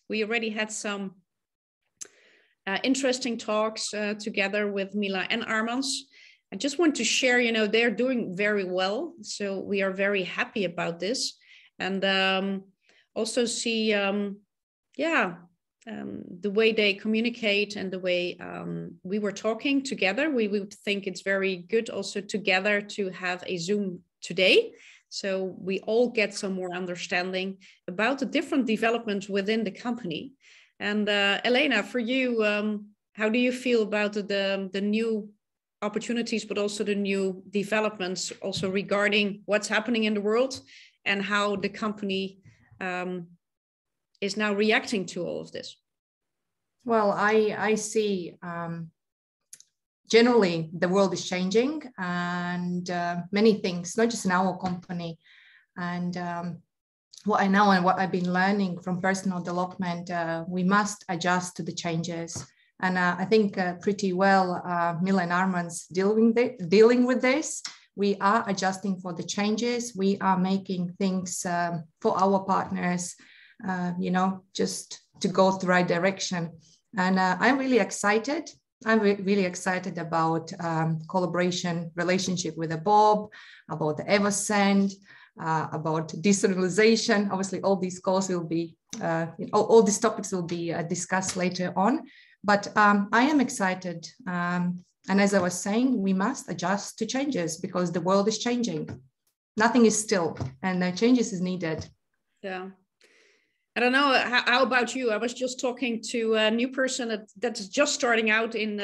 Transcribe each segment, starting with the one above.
We already had some interesting talks together with Mila and Armands. I just want to share, you know, they're doing very well. So we are very happy about this. And also see, the way they communicate and the way we were talking together. We would think it's very good also together to have a Zoom today. So we all get some more understanding about the different developments within the company. And Alena, for you, how do you feel about the new opportunities, but also the new developments also regarding what's happening in the world and how the company is now reacting to all of this? Well, I see generally the world is changing, and many things, not just in our company. And what I know and what I've been learning from personal development, we must adjust to the changes. And I think pretty well Mila and Armands dealing with this. We are adjusting for the changes. We are making things for our partners, you know, just to go the right direction. And I'm really excited. I'm really excited about collaboration relationship with the BOB, about the EvoScent, about decentralization. Obviously, all these calls will be, all these topics will be discussed later on. But I am excited. And as I was saying, we must adjust to changes because the world is changing. Nothing is still, and the changes is needed. Yeah. I don't know, how about you? I was just talking to a new person that's just starting out in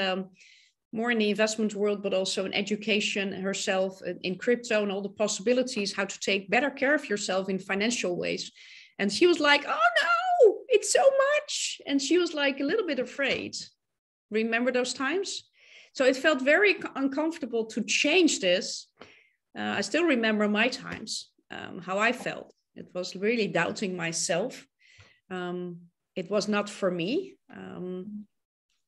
more in the investment world, but also in education herself, in crypto and all the possibilities, how to take better care of yourself in financial ways. And she was like, oh no, it's so much. And she was like a little bit afraid. Remember those times? So it felt very uncomfortable to change this. I still remember my times, how I felt. It was really doubting myself. It was not for me.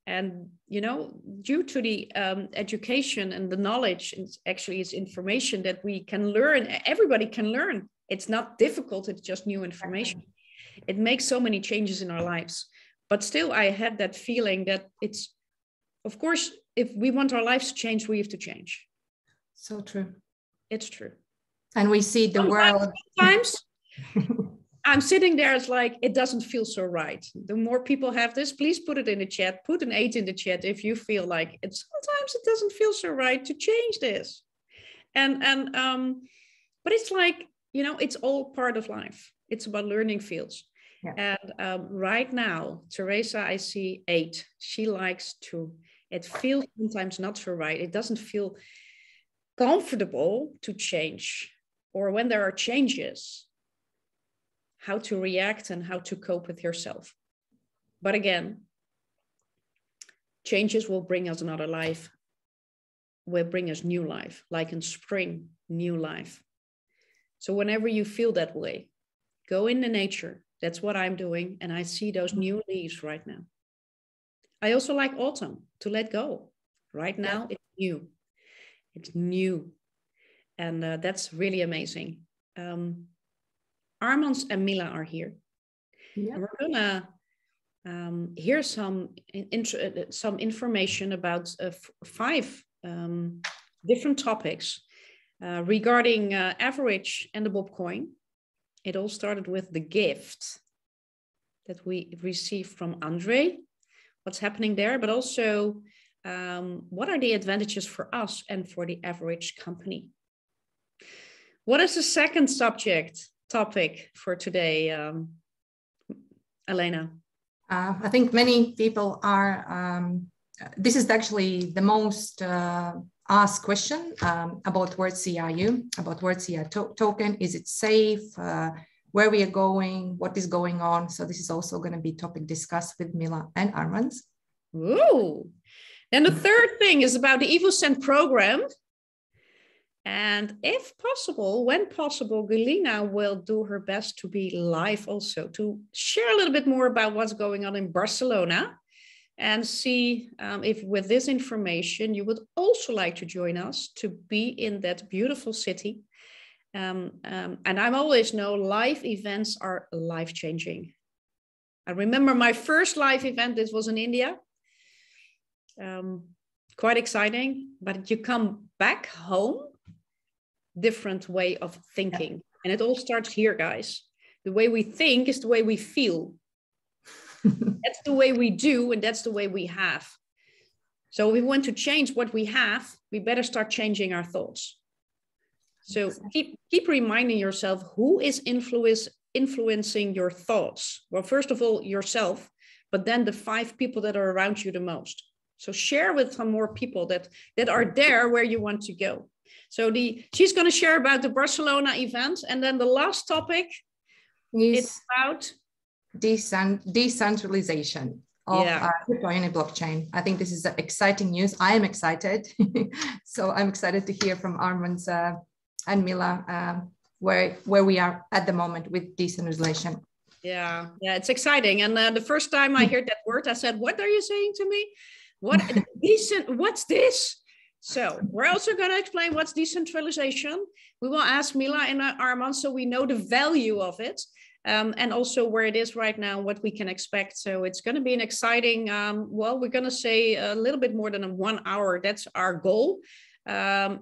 And, you know, due to the education and the knowledge, actually it's information that we can learn. Everybody can learn. It's not difficult. It's just new information. It makes so many changes in our lives. But still, I had that feeling that it's, of course, if we want our lives to change, we have to change. So true. It's true. And we see the world. Sometimes I'm sitting there, it's like, it doesn't feel so right. The more people have this, please put it in the chat, put an 8 in the chat if you feel like it. Sometimes it doesn't feel so right to change this. But it's like, you know, it's all part of life. It's about learning fields. Yeah. And right now, Teresa, I see 8. She likes to, it feels sometimes not so right. It doesn't feel comfortable to change, or when there are changes, how to react and how to cope with yourself. But again, changes will bring us another life, will bring us new life, like in spring, new life. So whenever you feel that way, go in the nature. That's what I'm doing. And I see those new leaves right now. I also like autumn, to let go. Right now, it's new. It's new. And that's really amazing. Armands and Mila are here. Yeah. And we're gonna hear some information about 5 different topics regarding Evorich and the BOBcoin. It all started with the gift that we received from Andrey. What's happening there, but also what are the advantages for us and for the Evorich company? What is the second topic for today, Alena? I think many people are, this is actually the most asked question about WCRU, about WCRU token. Is it safe? Where we are going? What is going on? So this is also going to be topic discussed with Mila and Armands. Ooh. Then the third thing is about the EvoScent program. And if possible, when possible, Galina will do her best to be live also to share a little bit more about what's going on in Barcelona and see if with this information you would also like to join us to be in that beautiful city. And I always know live events are life-changing. I remember my first live event, this was in India. Quite exciting, but you come back home, different way of thinking. And it all starts here, guys. The way we think is the way we feel. That's the way we do, and that's the way we have. So if we want to change what we have, we better start changing our thoughts. So keep reminding yourself, who is influencing your thoughts? Well, first of all, yourself, but then the 5 people that are around you the most. So share with some more people that are there where you want to go. So she's going to share about the Barcelona event. And then the last topic is about decentralization of crypto and blockchain. I think this is exciting news. I am excited. So I'm excited to hear from Armands and Mila where we are at the moment with decentralization. Yeah, it's exciting. And the first time I heard that word, I said, what are you saying to me? What's this? So we're also going to explain what's decentralization. We will ask Mila and Armand so we know the value of it, and also where it is right now, what we can expect. So it's going to be an exciting, well, we're going to say a little bit more than 1 hour. That's our goal.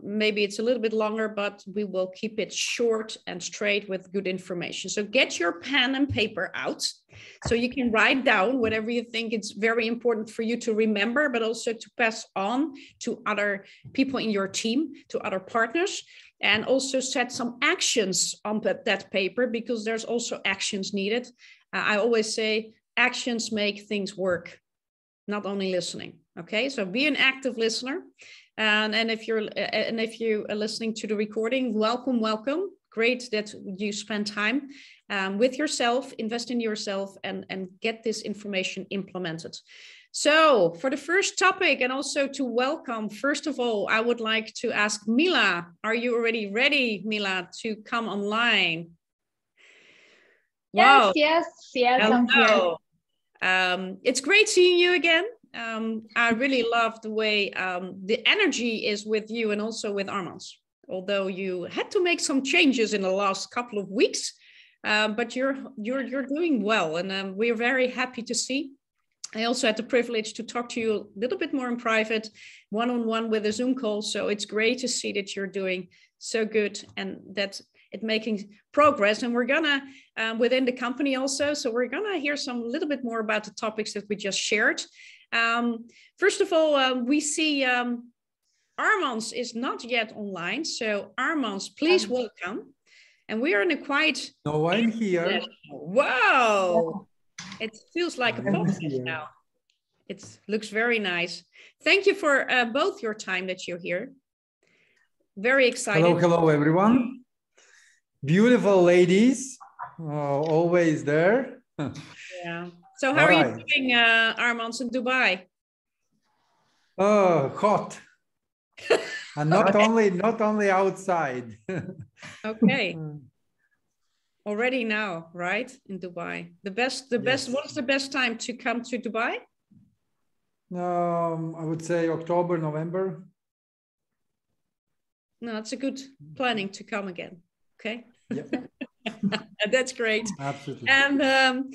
Maybe it's a little bit longer, but we will keep it short and straight with good information. So get your pen and paper out so you can write down whatever you think it's very important for you to remember, but also to pass on to other people in your team, to other partners, and also set some actions on that paper, because there's also actions needed. I always say actions make things work, not only listening. Okay, so be an active listener. And if you are listening to the recording, welcome. Great that you spend time with yourself, invest in yourself, and get this information implemented. So for the first topic, and also to welcome, first of all, I would like to ask Mila, are you already ready, Mila, to come online? Wow. Yes, I'm here. It's great seeing you again. I really love the way the energy is with you and also with Armands, although you had to make some changes in the last couple of weeks, but you're doing well, and we're very happy to see. I also had the privilege to talk to you a little bit more in private, one-on-one with a Zoom call. So it's great to see that you're doing so good and that it's making progress. And we're gonna, within the company also, so we're gonna hear a little bit more about the topics that we just shared. First of all, we see Armands is not yet online. So Armands, please welcome. And we are in a quite... No, I'm here. Wow. It feels like a podcast now. It looks very nice. Thank you for both your time that you're here. Very excited. Hello, everyone. Beautiful ladies, always there. Yeah. So how are you doing, Armands, in Dubai? Oh, hot. And not only outside. Okay. Already now, right? In Dubai. Yes. What is the best time to come to Dubai? I would say October, November. No, it's a good planning to come again. Okay. Yep. That's great. Absolutely. And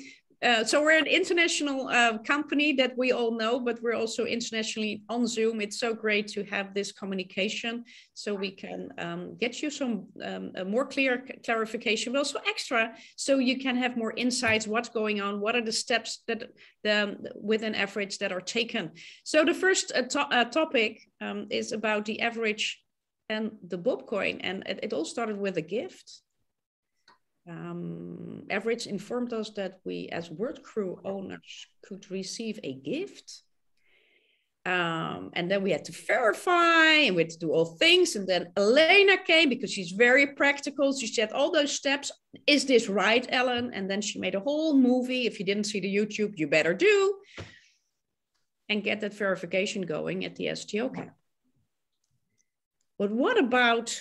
so we're an international company that we all know, but we're also internationally on Zoom. It's so great to have this communication so we can get you some more clear clarification, but also extra so you can have more insights, what's going on, what are the steps that within Evorich that are taken. So the first topic is about the Evorich and the BOBcoin, and it all started with a gift. Evorich informed us that we as World Crew owners could receive a gift, and then we had to verify and we had to do all things, and then Alena came because she's very practical. She said all those steps. Is this right, Ellen? And then she made a whole movie. If you didn't see the YouTube, you better do, and get that verification going at the STOK. But what about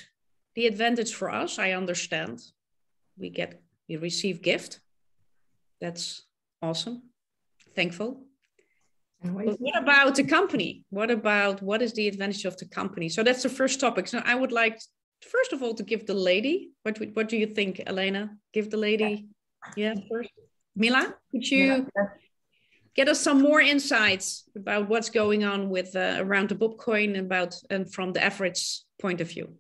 the advantage for us? I understand we receive gift. That's awesome. Thankful. But what about the company? What is the advantage of the company? So that's the first topic. So I would like, first of all, to give the lady, what do you think, Alena? Give the lady, first. Mila, could you get us some more insights about what's going on with around the BOBcoin and from the Evorich point of view?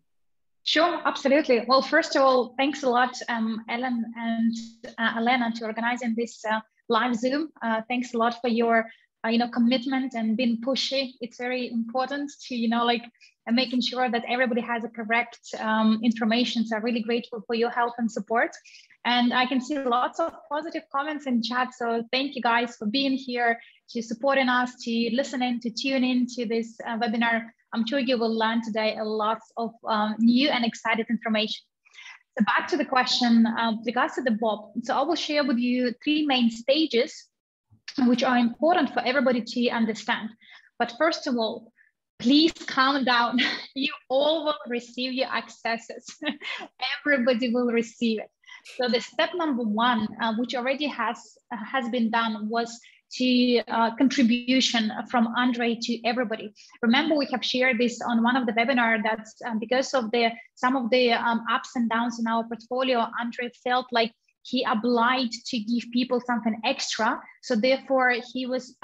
Sure, absolutely. Well, first of all, thanks a lot, Ellen and Alena, to organizing this live Zoom. Thanks a lot for your commitment and being pushy. It's very important to making sure that everybody has a correct information. So I'm really grateful for your help and support. And I can see lots of positive comments in chat. So thank you guys for being here, to supporting us, to listening, to tune in to this webinar. I'm sure you will learn today a lot of new and exciting information. So back to the question with regards to the BOB. So I will share with you 3 main stages, which are important for everybody to understand. But first of all, please calm down. You all will receive your accesses. Everybody will receive it. So the step number 1, which already has been done, was to contribution from Andrey to everybody. Remember, we have shared this on one of the webinars that because of some of the ups and downs in our portfolio, Andrey felt like he obliged to give people something extra. So therefore, he was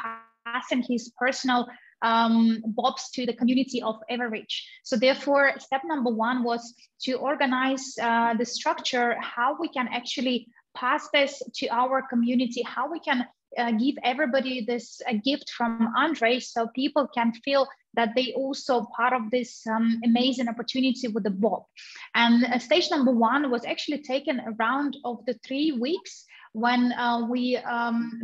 passing his personal BOBs to the community of Evorich. So therefore, step number 1 was to organize the structure, how we can actually pass this to our community, how we can give everybody this gift from Andrey, so people can feel that they also part of this amazing opportunity with the BOB. And stage number 1 was actually taken around of the 3 weeks when we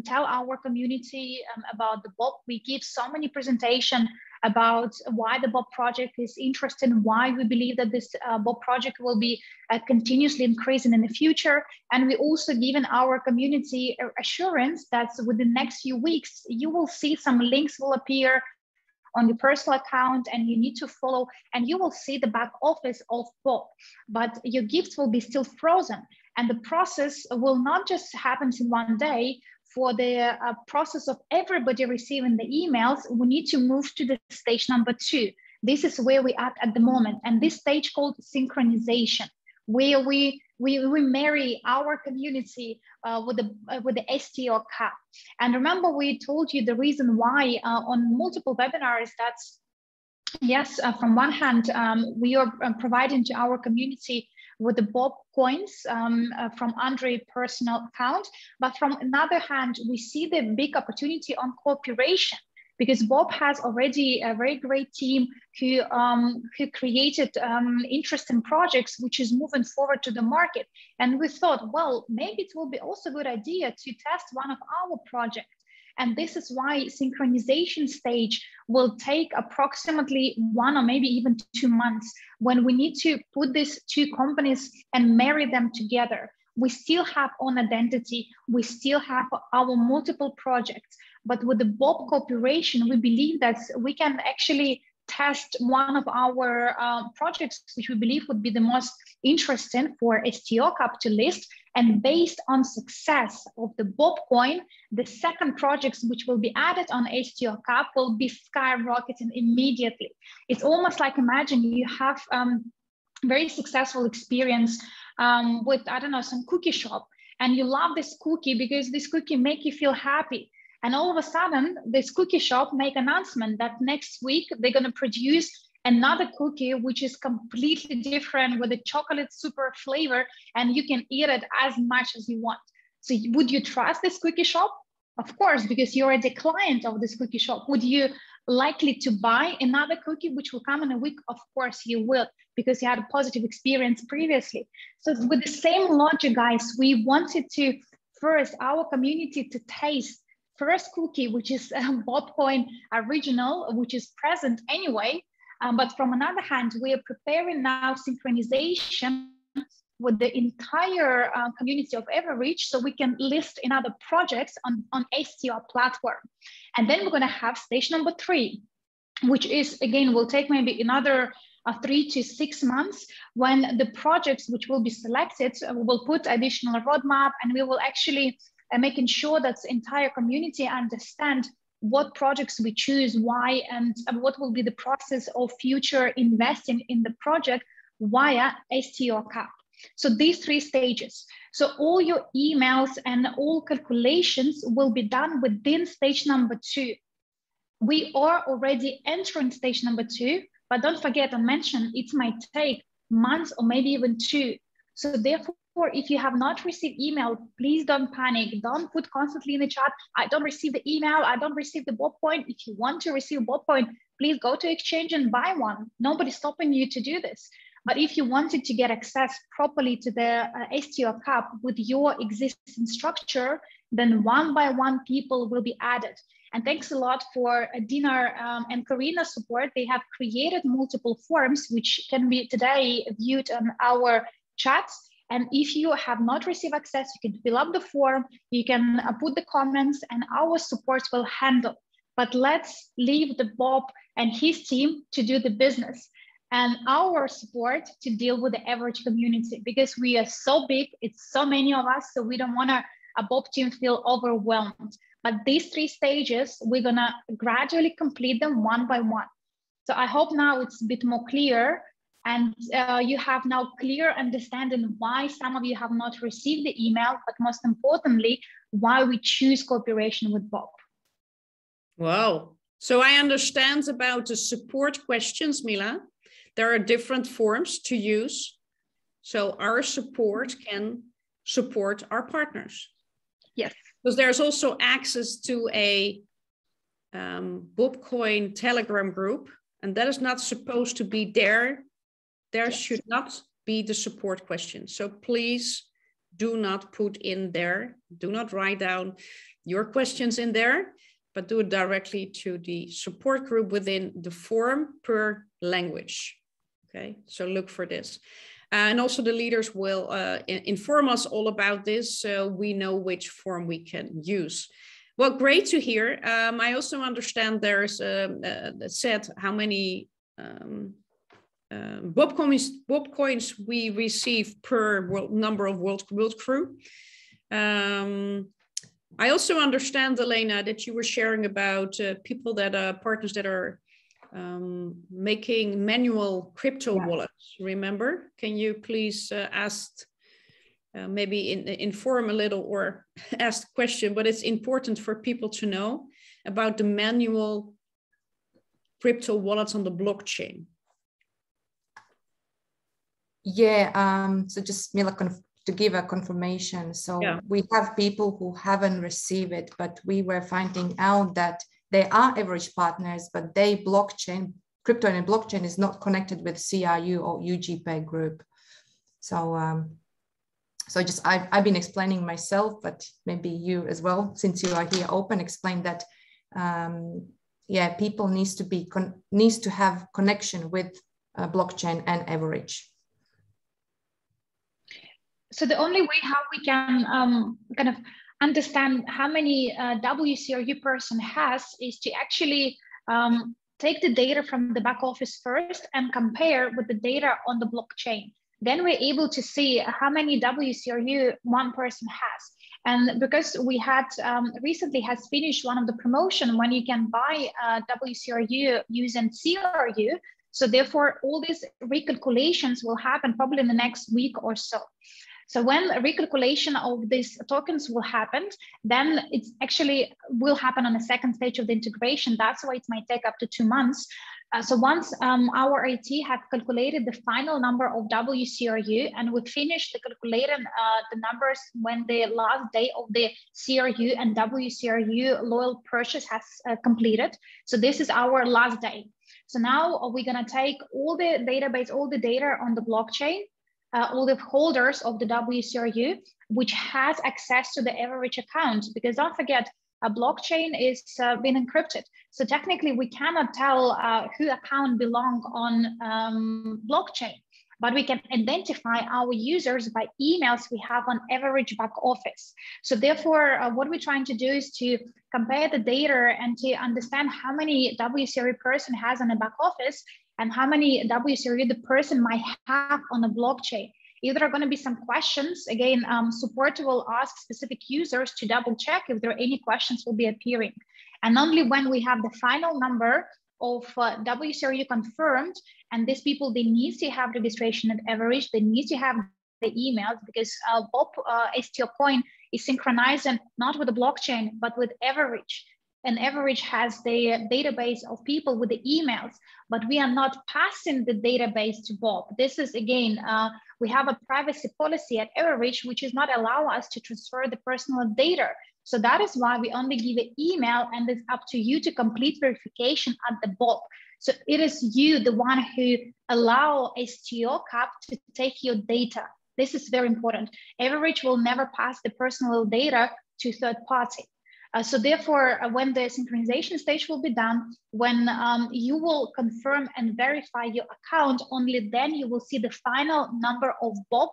tell our community about the BOB. We give so many presentations about why the BOB project is interesting, why we believe that this BOB project will be continuously increasing in the future. And we also given our community assurance that within the next few weeks, you will see some links will appear on your personal account and you need to follow, and you will see the back office of BOB, but your gifts will be still frozen. And the process will not just happen in one day. For the process of everybody receiving the emails, we need to move to the stage number 2. This is where we are at the moment. And this stage called synchronization, where we marry our community with the STO cap. And remember, we told you the reason why on multiple webinars that, yes, from one hand, we are providing to our community with the BOB coins from Andrey's personal account. But from another hand, we see the big opportunity on cooperation, because BOB has already a very great team who created interesting projects, which is moving forward to the market. And we thought, well, maybe it will be also a good idea to test one of our projects. And this is why synchronization stage will take approximately 1 or maybe even 2 months, when we need to put these 2 companies and marry them together. We still have own identity, we still have our multiple projects, but with the BOB cooperation, we believe that we can actually test one of our projects, which we believe would be the most interesting for STO Cup to list. And based on success of the BOBcoin, the second projects which will be added on STO Cup will be skyrocketing immediately. It's almost like, imagine you have very successful experience with, I don't know, some cookie shop, and you love this cookie because this cookie make you feel happy. And all of a sudden, this cookie shop make announcement that next week they're going to produce another cookie which is completely different with a chocolate super flavor, and you can eat it as much as you want. So would you trust this cookie shop? Of course, because you're already a client of this cookie shop. Would you likely to buy another cookie which will come in a week? Of course you will, because you had a positive experience previously. So with the same logic, guys, we wanted to first our community to taste first cookie, which is BOBcoin original, which is present anyway. But from another hand, we are preparing now synchronization with the entire community of Evorich, so we can list in other projects on STO platform. And then we're going to have stage number 3, which is, again, will take maybe another 3 to 6 months, when the projects which will be selected, we will put additional roadmap, and we will actually making sure that the entire community understand what projects we choose, why, and what will be the process of future investing in the project via STO Cup. So these 3 stages. So all your emails and all calculations will be done within stage number 2. We are already entering stage number 2, but don't forget, I mentioned it might take months or maybe even 2. So therefore, if you have not received email, please don't panic. Don't put constantly in the chat, I don't receive the email, I don't receive the BOBcoin. If you want to receive BOBcoin, please go to exchange and buy one. Nobody's stopping you to do this. But if you wanted to get access properly to the STO cup with your existing structure, then one by one people will be added. And thanks a lot for Dinar and Karina's support. They have created multiple forms, which can be today viewed on our chats. And if you have not received access, you can fill up the form, you can put the comments, and our support will handle. But let's leave the Bob and his team to do the business, and our support to deal with the Evorich community, because we are so big, it's so many of us, so we don't want a Bob team feel overwhelmed. But these 3 stages, we're gonna gradually complete them one by one. So I hope now it's a bit more clear, and you have now clear understanding why some of you have not received the email, but most importantly, why we choose cooperation with Bob. Wow. So I understand about the support questions, Mila. There are different forms to use. So our support can support our partners. Yes. Because there's also access to a BOBcoin Telegram group, and that is not supposed to be there. There should not be the support questions. So please do not put in there, do not write down your questions in there, but do it directly to the support group within the forum per language. Okay, so look for this. And also the leaders will inform us all about this, so we know which form we can use. Well, great to hear. I also understand there's said how many BOBcoins we receive per number of world crew. I also understand, Alena, that you were sharing about people that are partners that are making manual crypto wallets. Remember? Can you please maybe inform a little or ask a question? But it's important for people to know about the manual crypto wallets on the blockchain. Yeah. So just Mila, to give a confirmation. So we have people who haven't received it, but we were finding out that they are Evorich partners, but they blockchain, crypto and blockchain is not connected with CRU or UGPay group. So, I've been explaining myself, but maybe you as well, since you are here open, explain that, people needs to have connection with blockchain and Evorich. So the only way how we can kind of understand how many WCRU person has is to actually take the data from the back office first and compare with the data on the blockchain. Then we're able to see how many WCRU one person has. And because we had recently has finished one of the promotion when you can buy WCRU using CRU. So therefore all these recalculations will happen probably in the next week or so. So when a recalculation of these tokens will happen, then it's actually will happen on the second stage of the integration. That's why it might take up to 2 months. So once our IT have calculated the final number of WCRU and we finish the calculating the numbers when the last day of the CRU and WCRU loyal purchase has completed. So this is our last day. So now we're gonna take all the database, all the data on the blockchain, all the holders of the WCRU, which has access to the Evorich account, because don't forget, a blockchain is been encrypted. So technically we cannot tell who account belong on blockchain, but we can identify our users by emails we have on Evorich back office. So therefore, what we're trying to do is to compare the data and to understand how many WCRU person has on the back office and how many WCRU the person might have on the blockchain. If there are going to be some questions, again, support will ask specific users to double check if there are any questions will be appearing. And only when we have the final number of WCRU confirmed, and these people, they need to have registration at Evorich, they need to have the emails, because BOB STO coin is synchronized and not with the blockchain, but with Evorich. And Evorich has the database of people with the emails, but we are not passing the database to BOB. This is, again, we have a privacy policy at Evorich, which is not allow us to transfer the personal data. So that is why we only give an email, and it's up to you to complete verification at the BOB. So it is you, the one who allow STO cap to take your data. This is very important. Evorich will never pass the personal data to third party. So therefore, when the synchronization stage will be done, when you will confirm and verify your account, only then you will see the final number of BOB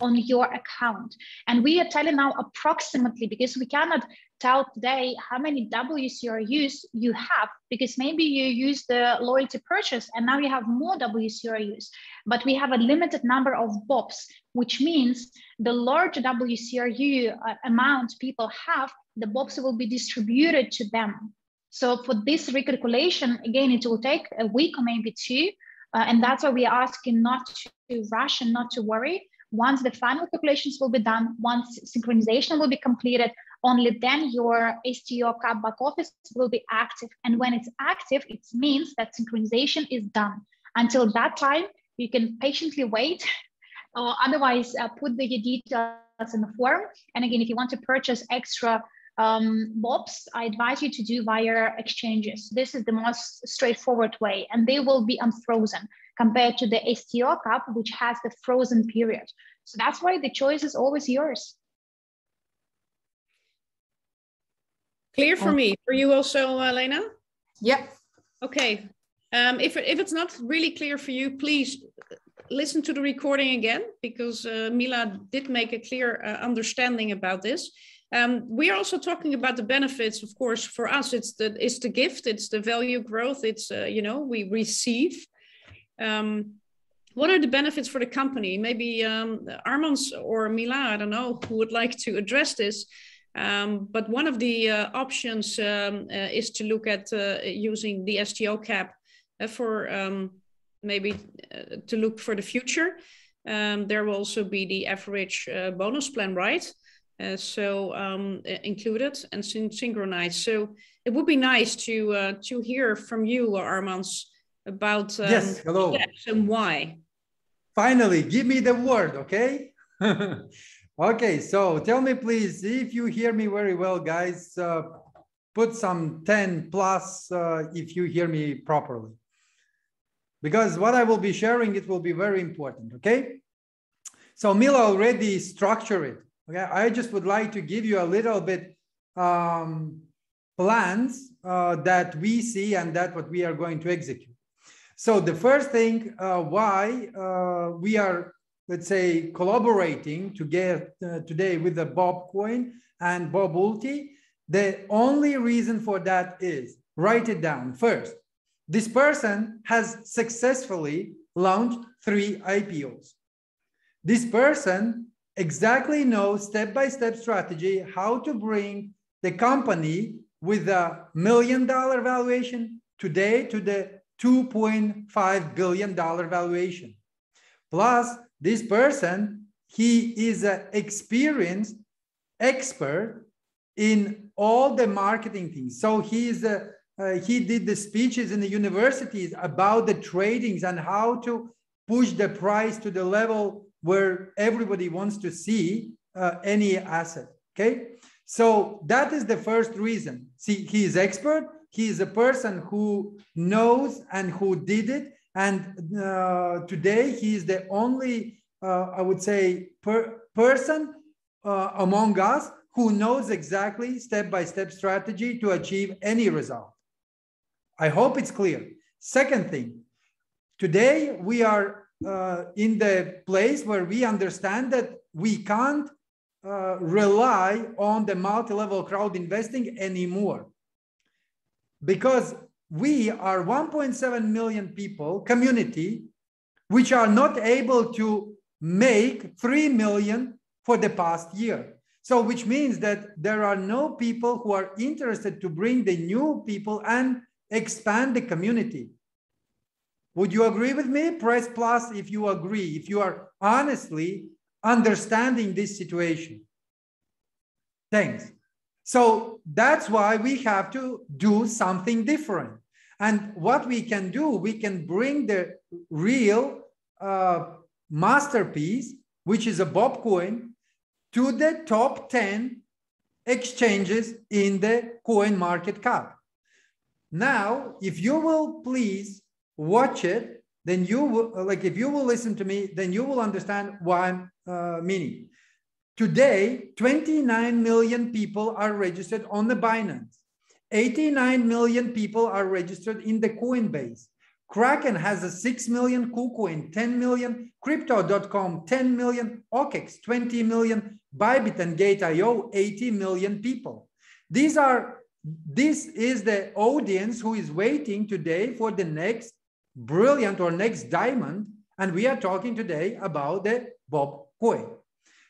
on your account. And we are telling now approximately, because we cannot tell today how many WCRUs you have, because maybe you use the loyalty purchase and now you have more WCRUs, but we have a limited number of BOBs, which means the larger WCRU amount people have, the BOBs will be distributed to them. So for this recalculation, again, it will take a week or maybe two. And that's why we are asking not to rush and not to worry. Once the final calculations will be done, once synchronization will be completed, only then your STO cap back office will be active. And when it's active, it means that synchronization is done. Until that time, you can patiently wait, or otherwise put the details in the form. And again, if you want to purchase extra BOBs, I advise you to do via exchanges. This is the most straightforward way, and they will be unfrozen compared to the STO cap, which has the frozen period. So that's why the choice is always yours. Clear for me. For you also, Alena? Yep. Okay. If it's not really clear for you, please listen to the recording again, because Mila did make a clear understanding about this. We are also talking about the benefits, of course. For us, it's the gift, it's the value growth, it's we receive. What are the benefits for the company? Maybe Armands or Mila, I don't know who would like to address this. But one of the options is to look at using the STO cap for maybe to look for the future. There will also be the average bonus plan, right? Included and synchronized. So it would be nice to hear from you, Armands, about yes, hello. Steps and why. Finally, give me the word, okay? Okay, so tell me please if you hear me very well, guys. Put some 10 plus if you hear me properly. Because what I will be sharing, it will be very important, okay? So Mila already structured it. Okay, I just would like to give you a little bit plans that we see and that what we are going to execute. So the first thing why we are, let's say, collaborating today with the BOBcoin and BOBulti, the only reason for that is, write it down. First, this person has successfully launched 3 IPOs. This person exactly knows step-by-step strategy how to bring the company with $1 million valuation today to the $2.5 billion valuation. Plus, this person, he is an experienced expert in all the marketing things. So he did the speeches in the universities about the tradings and how to push the price to the level where everybody wants to see any asset, okay? So that is the first reason. See, he is expert. He is a person who knows and who did it. And today he is the only, I would say, person among us who knows exactly step-by-step strategy to achieve any result. I hope it's clear. Second thing, today we are in the place where we understand that we can't rely on the multi-level crowd investing anymore, because we are 1.7 million people community which are not able to make 3 million for the past year. So which means that there are no people who are interested to bring the new people and expand the community. Would you agree with me? Press plus if you agree, if you are honestly understanding this situation. Thanks. So that's why we have to do something different. And what we can do, we can bring the real masterpiece, which is a BOBcoin, to the top 10 exchanges in the coin market cap. Now, if you will please watch it, then you will, like, if you will listen to me, then you will understand what I'm meaning. Today, 29 million people are registered on the Binance. 89 million people are registered in the Coinbase. Kraken has a 6 million KuCoin, 10 million, Crypto.com, 10 million, OKEX, 20 million, Bybit and Gate.io, 80 million people. This is the audience who is waiting today for the next brilliant or next diamond. And we are talking today about the BOBcoin.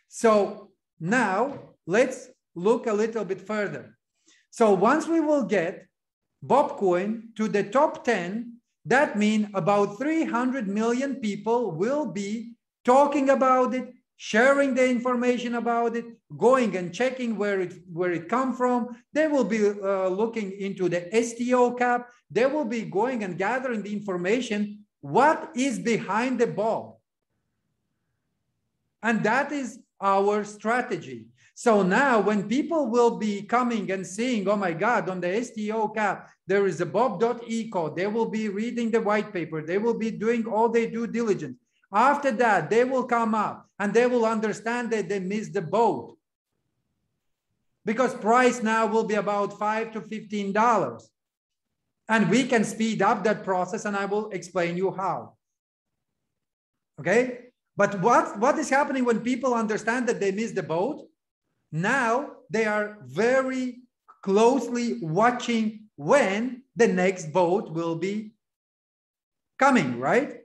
So now let's look a little bit further. So once we will get BOBcoin to the top 10, that means about 300 million people will be talking about it, sharing the information about it, going and checking where it come from. They will be looking into the STO cap. They will be going and gathering the information. What is behind the BOB? And that is our strategy. So now when people will be coming and seeing, oh my God, on the STO cap, there is a bob.eco, they will be reading the white paper, they will be doing all their due diligence. After that, they will come up and they will understand that they missed the boat. Because price now will be about $5 to $15. And we can speed up that process, and I will explain you how. Okay? But what is happening when people understand that they missed the boat? Now they are very closely watching when the next boat will be coming, right?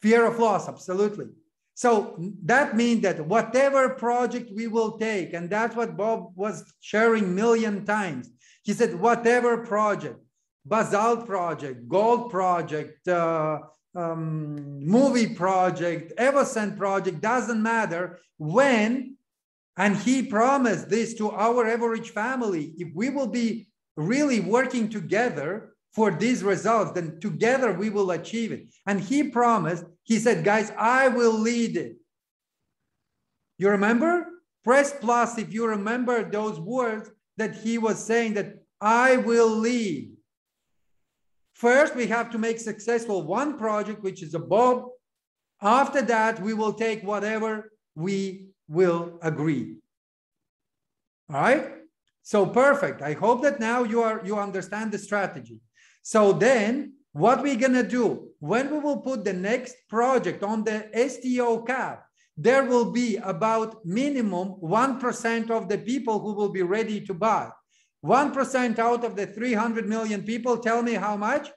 Fear of loss, absolutely. So that means that whatever project we will take, and that's what Bob was sharing a million times. He said, whatever project, Basalt project, Gold project, movie project, EvoScent project, doesn't matter when. And he promised this to our Evorich family. If we will be really working together for these results, then together we will achieve it. And he promised, he said, guys, I will lead it. You remember? Press plus if you remember those words that he was saying, that I will lead. First, we have to make successful one project, which is a BOB. After that, we will take whatever we will agree. All right? So perfect. I hope that now you understand the strategy. So then what we're going to do, when we will put the next project on the STO cap, there will be about minimum 1% of the people who will be ready to buy. 1% out of the 300 million people, tell me how much?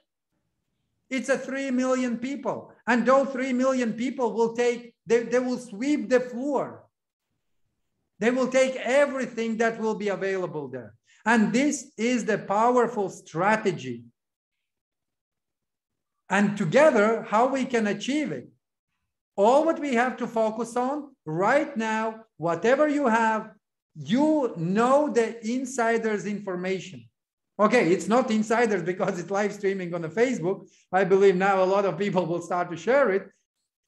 It's a 3 million people. And those 3 million people will take, they will sweep the floor. They will take everything that will be available there. And this is the powerful strategy. And together, how we can achieve it. All what we have to focus on right now, whatever you have, you know the insiders information. Okay, it's not insiders because it's live streaming on the Facebook. I believe now a lot of people will start to share it.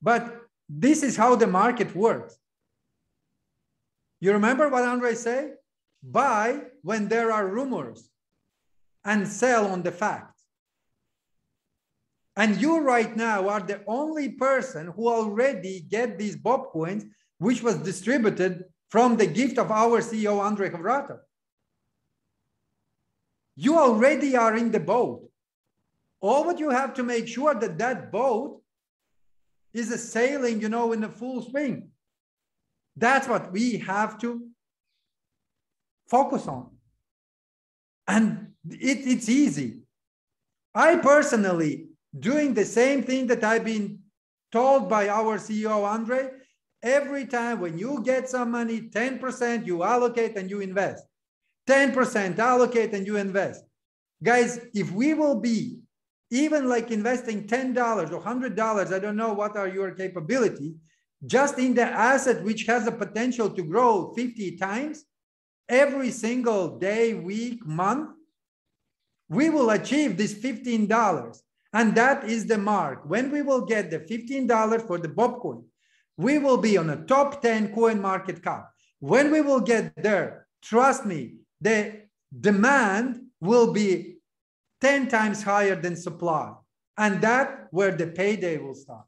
But this is how the market works. You remember what Andrey said? Buy when there are rumors and sell on the facts. And you right now are the only person who already get these BOBcoins, which was distributed from the gift of our CEO, Andrey Khovratov. You already are in the boat. All what you have to make sure that that boat is a sailing, you know, in a full swing. That's what we have to focus on. And it's easy. I personally doing the same thing that I've been told by our CEO, Andrey. Every time when you get some money, 10% you allocate and you invest. 10% allocate and you invest. Guys, if we will be even like investing $10 or $100, I don't know what are your capability, just in the asset which has a potential to grow 50 times, every single day, week, month, we will achieve this $15. And that is the mark. When we will get the $15 for the BOBcoin, we will be on a top 10 coin market cap. When we will get there, trust me, the demand will be 10 times higher than supply. And that's where the payday will start.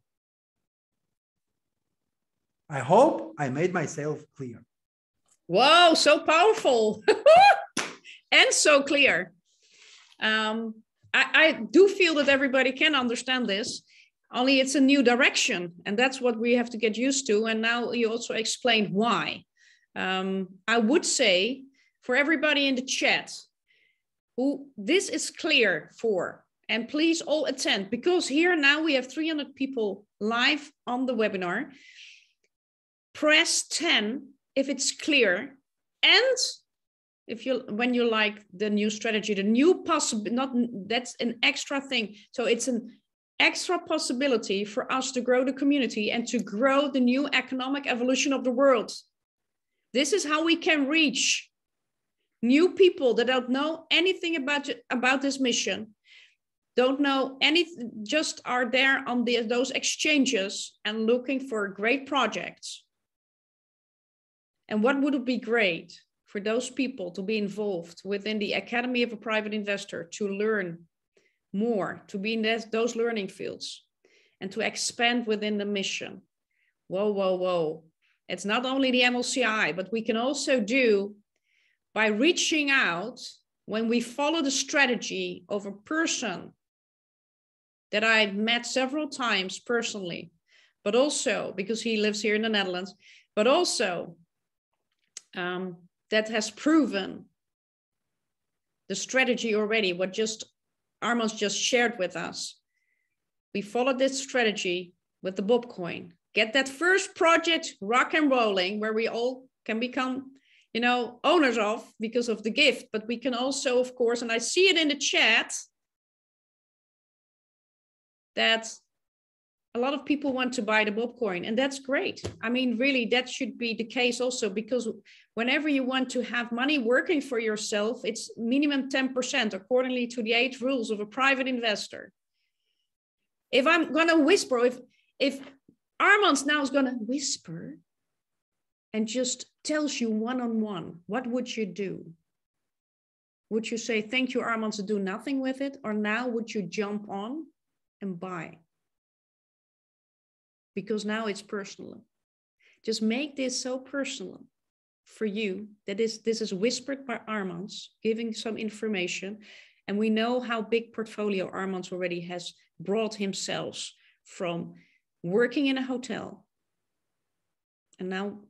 I hope I made myself clear. Wow, so powerful and so clear. I do feel that everybody can understand this, only it's a new direction, and that's what we have to get used to. And now you also explained why. I would say for everybody in the chat who this is clear for, and please all attend, because here now we have 300 people live on the webinar. Press 10 if it's clear, and when you like the new strategy, the new that's an extra thing. So it's an extra possibility for us to grow the community and to grow the new economic evolution of the world. This is how we can reach new people that don't know anything about this mission, don't know anything, just are there on those exchanges and looking for great projects. And what would it be great for those people to be involved within the Academy of a Private Investor, to learn more, to be in those learning fields and to expand within the mission. Whoa, whoa, whoa. It's not only the MLCI, but we can also do by reaching out when we follow the strategy of a person that I've met several times personally, but also because he lives here in the Netherlands, but also that has proven the strategy already, what Armands just shared with us. We followed this strategy with the BOBcoin. Get that first project rock and rolling, where we all can become, owners of because of the gift. But we can also, of course, and I see it in the chat, that a lot of people want to buy the BOBcoin, and that's great. I mean, really, that should be the case also, because whenever you want to have money working for yourself, it's minimum 10% accordingly to the 8 rules of a private investor. If I'm going to whisper, if Armands now is going to whisper and just tells you one-on-one, what would you do? Would you say, thank you, Armands, to do nothing with it? Or now would you jump on and buy? Because now it's personal. Just make this so personal for you that this is whispered by Armands, giving some information. And we know how big portfolio Armands already has brought himself from working in a hotel and now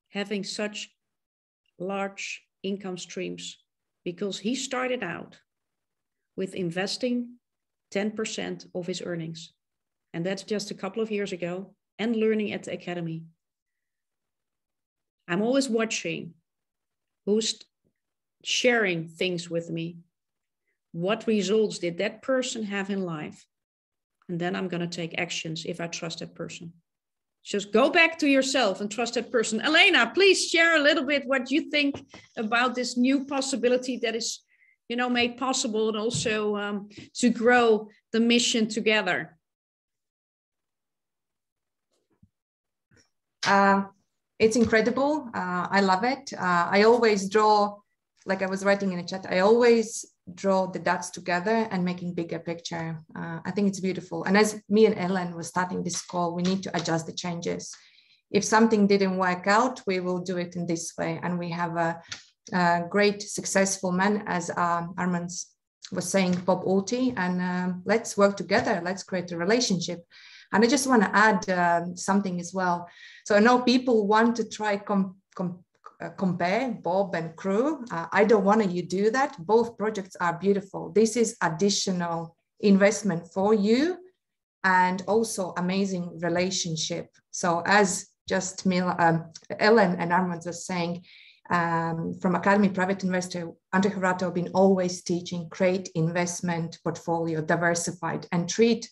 having such large income streams, because he started out with investing 10% of his earnings. And that's just a couple of years ago, and learning at the academy. I'm always watching who's sharing things with me. What results did that person have in life? And then I'm going to take actions if I trust that person. Just go back to yourself and trust that person. Alena, please share a little bit what you think about this new possibility that is, made possible, and also to grow the mission together. It's incredible. I love it. I always draw, like I was writing in the chat, I always draw the dots together and making bigger picture. I think it's beautiful. And as me and Ellen were starting this call, we need to adjust the changes. If something didn't work out, we will do it in this way. And we have a great successful man, as Armands was saying, Bob Ulti, and let's work together. Let's create a relationship. And I just want to add something as well. So I know people want to try compare Bob and Crew. I don't want you to do that. Both projects are beautiful. This is additional investment for you and also amazing relationship. So as just Ellen and Armand was saying, from Academy Private Investor, Andrey Khovratov been always teaching, create investment portfolio, diversified, and treat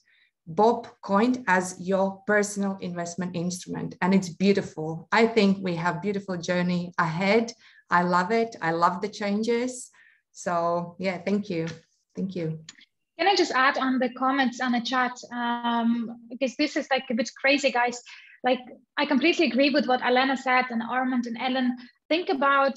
BOBcoin as your personal investment instrument. And it's beautiful. I think we have beautiful journey ahead. I love it. I love the changes. So yeah, thank you. Thank you. Can I just add on the comments on the chat? Because this is like a bit crazy, guys. Like, I completely agree with what Alena said, and Armand and Ellen. Think about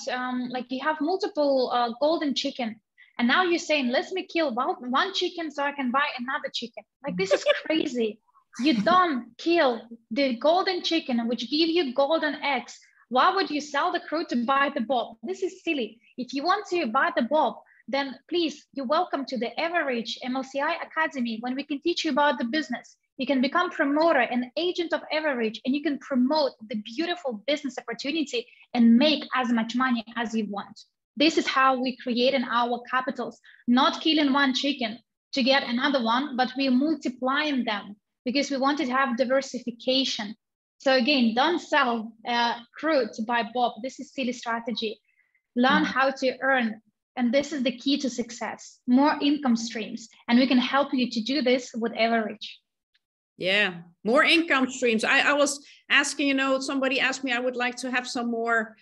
like you have multiple golden chicken, and now you're saying, let me kill one chicken so I can buy another chicken. Like, this is crazy. You don't kill the golden chicken, which give you golden eggs. Why would you sell the crew to buy the Bob? This is silly. If you want to buy the Bob, then please, you're welcome to the Evorich MLCI Academy, when we can teach you about the business. You can become promoter and agent of Evorich, and you can promote the beautiful business opportunity and make as much money as you want. This is how we create in our capitals, not killing one chicken to get another one, but we're multiplying them because we wanted to have diversification. So again, don't sell crew to buy Bob. This is silly strategy. Learn how to earn. And this is the key to success, more income streams. And we can help you to do this with Evorich. Yeah, more income streams. I was asking, you know, somebody asked me, I would like to have some more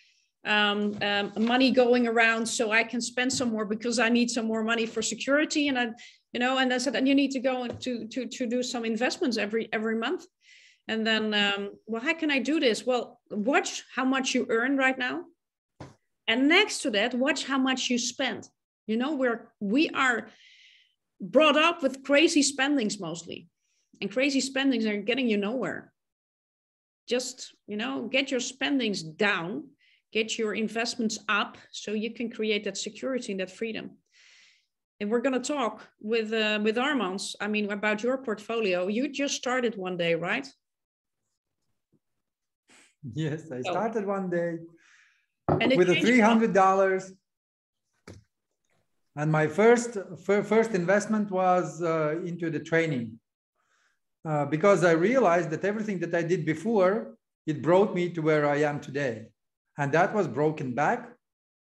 money going around so I can spend some more because I need some more money for security. And I, you know, and I said, and you need to go to do some investments every month. And then, well, how can I do this? Well, watch how much you earn right now. And next to that, watch how much you spend. You know, we are brought up with crazy spendings mostly. And crazy spendings are getting you nowhere. Just, you know, get your spendings down, get your investments up so you can create that security and that freedom. And we're going to talk with Armands, I mean, about your portfolio. You just started one day, right? Yes, I started one day. And with a $300, and my first investment was into the training because I realized that everything that I did before, it brought me to where I am today, and that was broken back,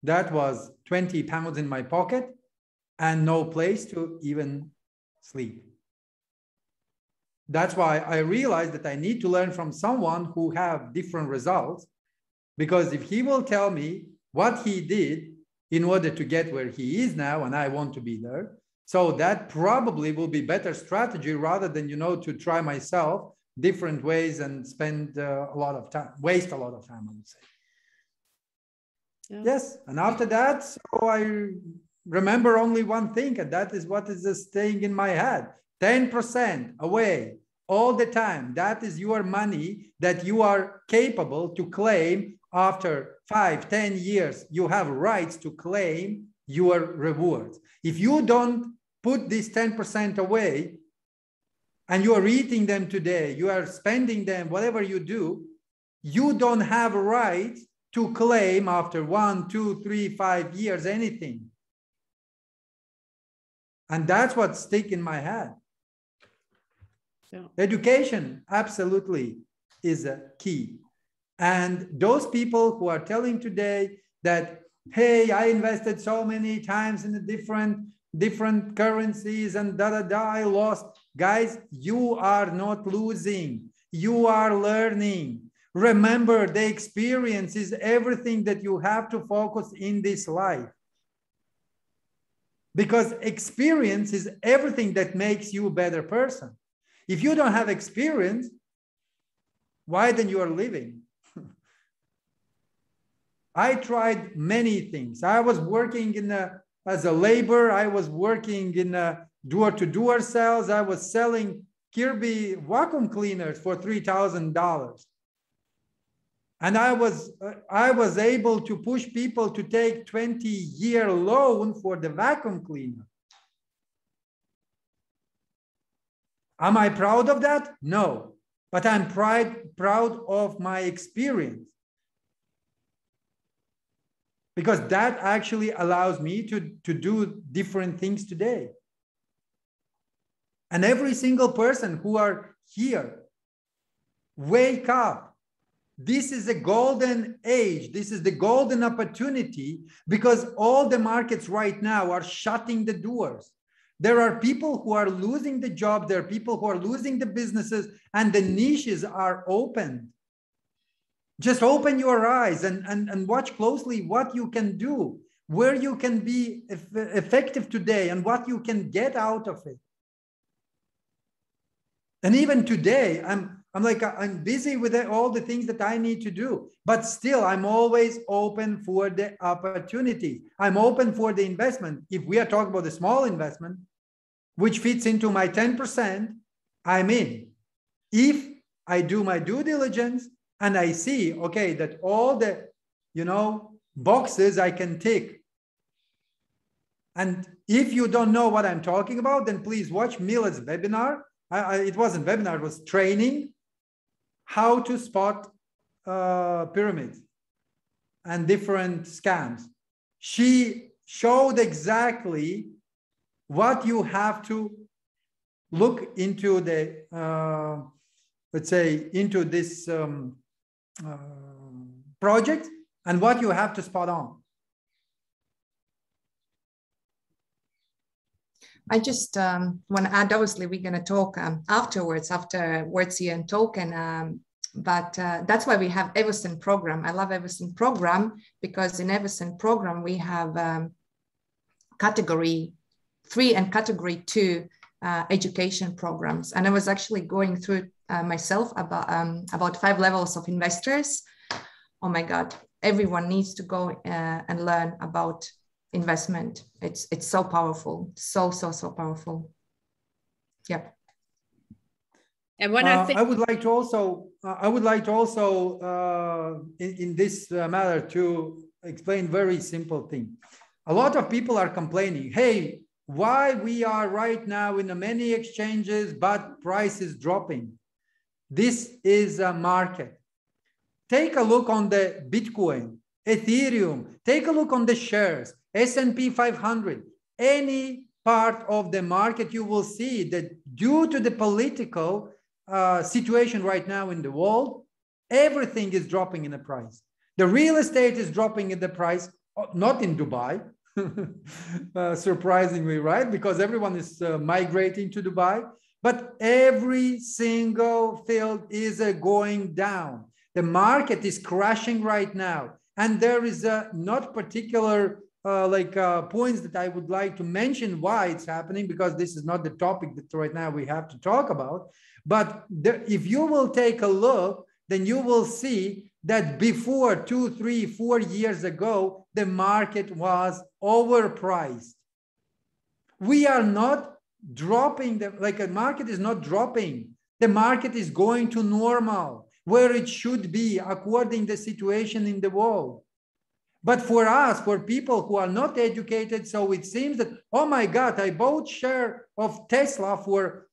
that was 20 pounds in my pocket, and no place to even sleep. That's why I realized that I need to learn from someone who have different results. Because if he will tell me what he did in order to get where he is now, and I want to be there, so that probably will be better strategy rather than, you know, to try myself different ways and spend a lot of time, waste a lot of time, I would say. Yeah. Yes, and after that, so I remember only one thing, and that is what is staying in my head. 10% away all the time. That is your money that you are capable to claim. After 5-10 years, you have rights to claim your rewards. If you don't put this 10% away and you are eating them today, you are spending them, whatever you do, you don't have a right to claim after 1, 2, 3, 5 years, anything. And that's what sticks in my head. Yeah. Education absolutely is a key. And those people who are telling today that, hey, I invested so many times in the different currencies and I lost. Guys, you are not losing. You are learning. Remember, the experience is everything that you have to focus in this life. Because experience is everything that makes you a better person. If you don't have experience, why then you are living? I tried many things. I was working as a laborer. I was working in door-to-door sales. I was selling Kirby vacuum cleaners for $3,000. And I was able to push people to take 20-year loan for the vacuum cleaner. Am I proud of that? No, but I'm proud of my experience. Because that actually allows me to do different things today. And every single person who are here, wake up. This is a golden age. This is the golden opportunity because all the markets right now are shutting the doors. There are people who are losing the job. There are people who are losing the businesses, and the niches are open. Just open your eyes and watch closely what you can do, where you can be effective today, and what you can get out of it. And even today, I'm busy with all the things that I need to do, but still I'm always open for the opportunity. I'm open for the investment. If we are talking about a small investment, which fits into my 10%, I'm in. If I do my due diligence and I see, okay, that all the, boxes I can tick. And if you don't know what I'm talking about, then please watch Mila's webinar. It wasn't webinar, it was training how to spot pyramids and different scams. She showed exactly what you have to look into the, let's say, into this project and what you have to spot on. I just want to add, obviously, we're going to talk afterwards, after WordCN and token, but that's why we have EvoScent program. I love EvoScent program because in EvoScent program, we have category 3 and category 2 education programs. And I was actually going through myself about 5 levels of investors. Oh my God, everyone needs to go and learn about investment. It's so powerful, so powerful. Yep. And when I would like to also in this matter to explain very simple thing. A lot of people are complaining, hey, why we are right now in many exchanges but price is dropping. This is a market. Take a look on the Bitcoin, Ethereum, take a look on the shares, S&P 500, any part of the market, you will see that due to the political situation right now in the world, everything is dropping in the price. The real estate is dropping in the price, not in Dubai, surprisingly, right? Because everyone is migrating to Dubai, but every single field is going down. The market is crashing right now. And there is not particular points that I would like to mention why it's happening, because this is not the topic that right now we have to talk about. But if you will take a look, then you will see that before 2, 3, 4 years ago, the market was overpriced. We are not dropping, a market is not dropping. The market is going to normal, where it should be according to the situation in the world. But for us, for people who are not educated, so it seems that, oh my God, I bought share of Tesla for,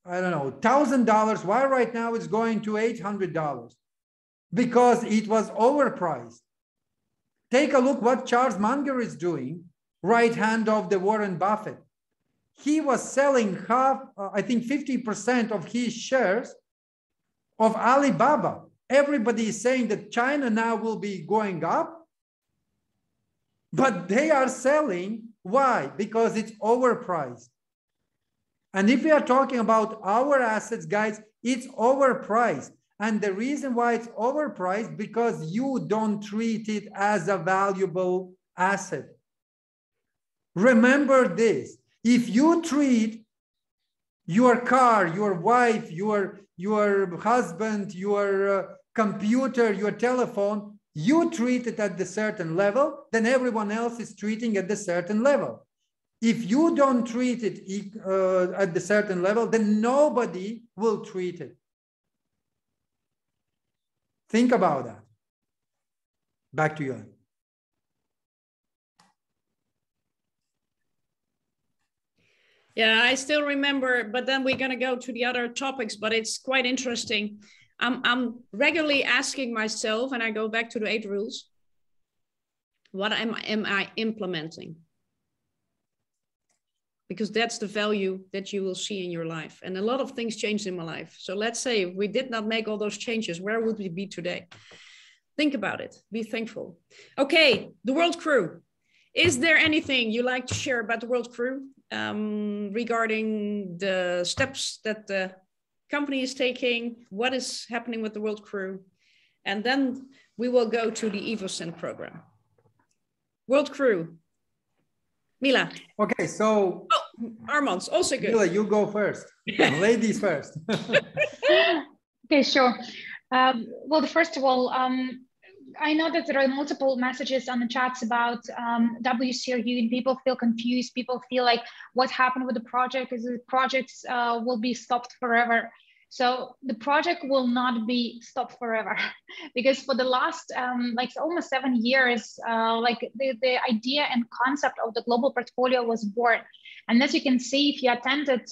I don't know, $1,000. Why right now it's going to $800? Because it was overpriced. Take a look what Charles Munger is doing, right hand of the Warren Buffett. He was selling I think 50% of his shares of Alibaba. Everybody is saying that China now will be going up. But they are selling. Why? Because it's overpriced. And if we are talking about our assets, guys, it's overpriced. And the reason why it's overpriced, because you don't treat it as a valuable asset. Remember this. If you treat your car, your wife, your husband, your computer, your telephone, you treat it at the certain level, then everyone else is treating at the certain level. If you don't treat it at the certain level, then nobody will treat it. Think about that. Back to you. Yeah, I still remember, but then we're going to go to the other topics, but it's quite interesting. I'm regularly asking myself, and I go back to the 8 rules, what am I implementing? Because that's the value that you will see in your life. And a lot of things changed in my life. So let's say if we did not make all those changes, where would we be today? Think about it. Be thankful. Okay, the world crew. Is there anything you like to share about the World Crew regarding the steps that the company is taking? What is happening with the World Crew? And then we will go to the EvoScent program. World Crew. Mila. Okay, so. Oh, Armands, also good. Mila, you go first. Ladies first. Okay, sure. Well, first of all, I know that there are multiple messages on the chats about WCRU, and people feel confused. People feel like what happened with the project is the projects will be stopped forever. So the project will not be stopped forever, because for the last like almost 7 years, like the idea and concept of the global portfolio was born. And as you can see, if you attended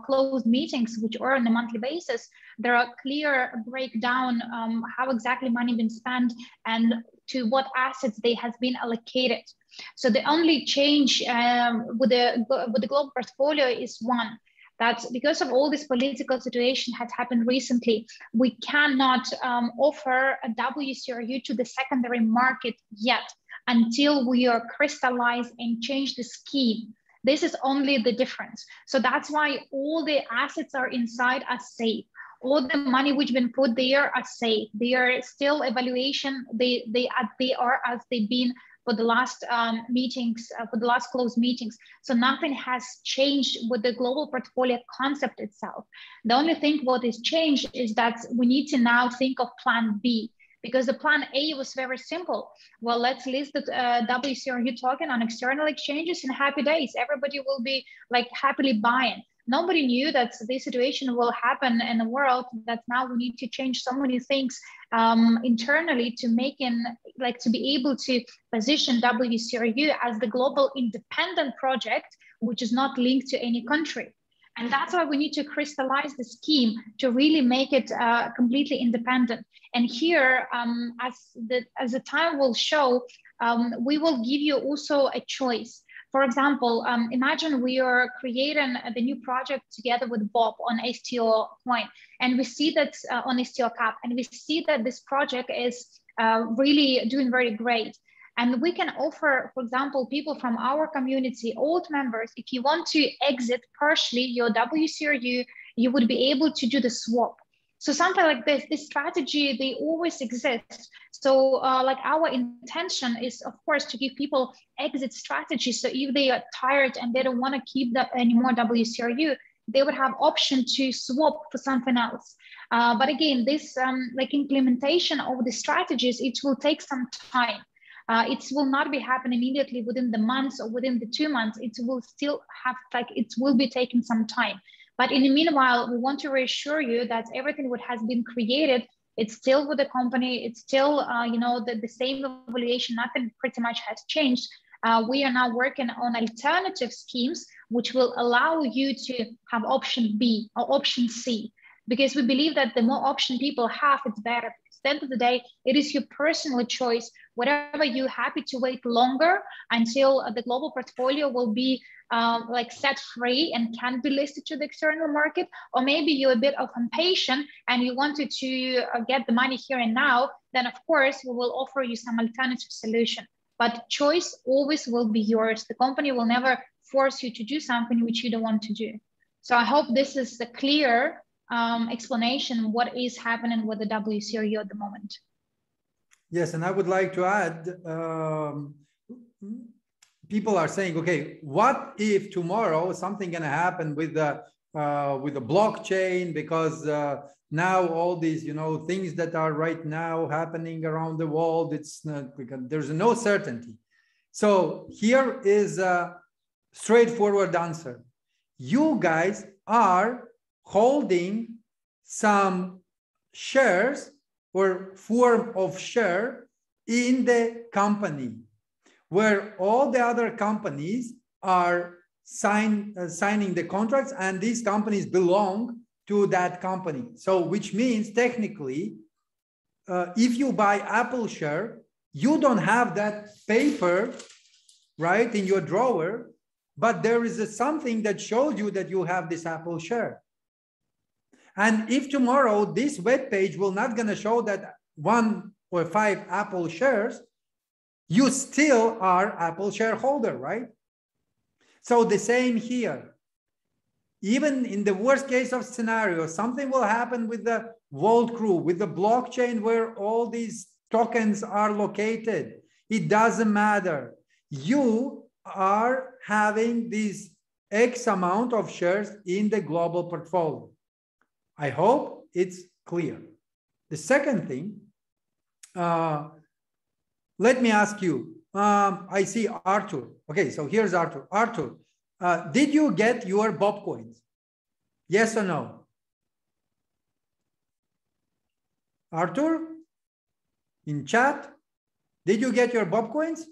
closed meetings, which are on a monthly basis, there are clear breakdown how exactly money been spent and to what assets they has been allocated. So the only change with the global portfolio is one. That because of all this political situation has happened recently, we cannot offer a WCRU to the secondary market yet until we are crystallized and change the scheme. This is only the difference. So that's why all the assets are inside are safe. All the money which been put there are safe. They are still evaluation. They are as they've been for the last meetings, for the last closed meetings. So nothing has changed with the global portfolio concept itself. The only thing what is changed is that we need to now think of plan B, because the plan A was very simple. Well, let's list the WCRU token on external exchanges in happy days. Everybody will be like happily buying. Nobody knew that this situation will happen in the world, that now we need to change so many things internally to make to be able to position WCRU as the global independent project, which is not linked to any country. And that's why we need to crystallize the scheme to really make it completely independent. And here, as the time will show, we will give you also a choice. For example, imagine we are creating the new project together with Bob on STO coin, and we see that on STO cap, and we see that this project is really doing very great. And we can offer, for example, people from our community, old members, if you want to exit partially your WCRU, you would be able to do the swap. So something like this strategy, they always exist. So like our intention is, of course, to give people exit strategy. So if they are tired and they don't want to keep any more WCRU, they would have option to swap for something else. But again, this like implementation of the strategies, it will take some time. It will not be happening immediately within the months or within the 2 months. It will still have it will be taking some time. But in the meanwhile, we want to reassure you that everything what has been created, it's still with the company. It's still, you know, the same evaluation. Nothing pretty much has changed. We are now working on alternative schemes, which will allow you to have option B or option C, because we believe that the more option people have, it's better. At the end of the day, it is your personal choice. Whatever you're happy to wait longer until the global portfolio will be like set free and can be listed to the external market, or maybe you're a bit of impatient and you wanted to get the money here and now, then of course we will offer you some alternative solution. But choice always will be yours. The company will never force you to do something which you don't want to do. So I hope this is a clear explanation what is happening with the WCRU at the moment. Yes, and I would like to add, people are saying, okay, what if tomorrow something gonna happen with the blockchain, because now all these, you know, things that are right now happening around the world, it's not, because there's no certainty. So here is a straightforward answer. You guys are holding some shares or form of share in the company, where all the other companies are signing the contracts, and these companies belong to that company. So which means technically, if you buy Apple share, you don't have that paper, right, in your drawer, but there is something that shows you that you have this Apple share. And if tomorrow this web page will not gonna show that 1 or 5 Apple shares, you still are Apple shareholder, right? So the same here. Even in the worst case of scenario, something will happen with the Vault crew, with the blockchain where all these tokens are located. It doesn't matter. You are having this X amount of shares in the global portfolio. I hope it's clear. The second thing, let me ask you, I see Arthur. Okay, so here's Arthur. Arthur, did you get your BOBcoins? Yes or no? Arthur, in chat, did you get your BOBcoins?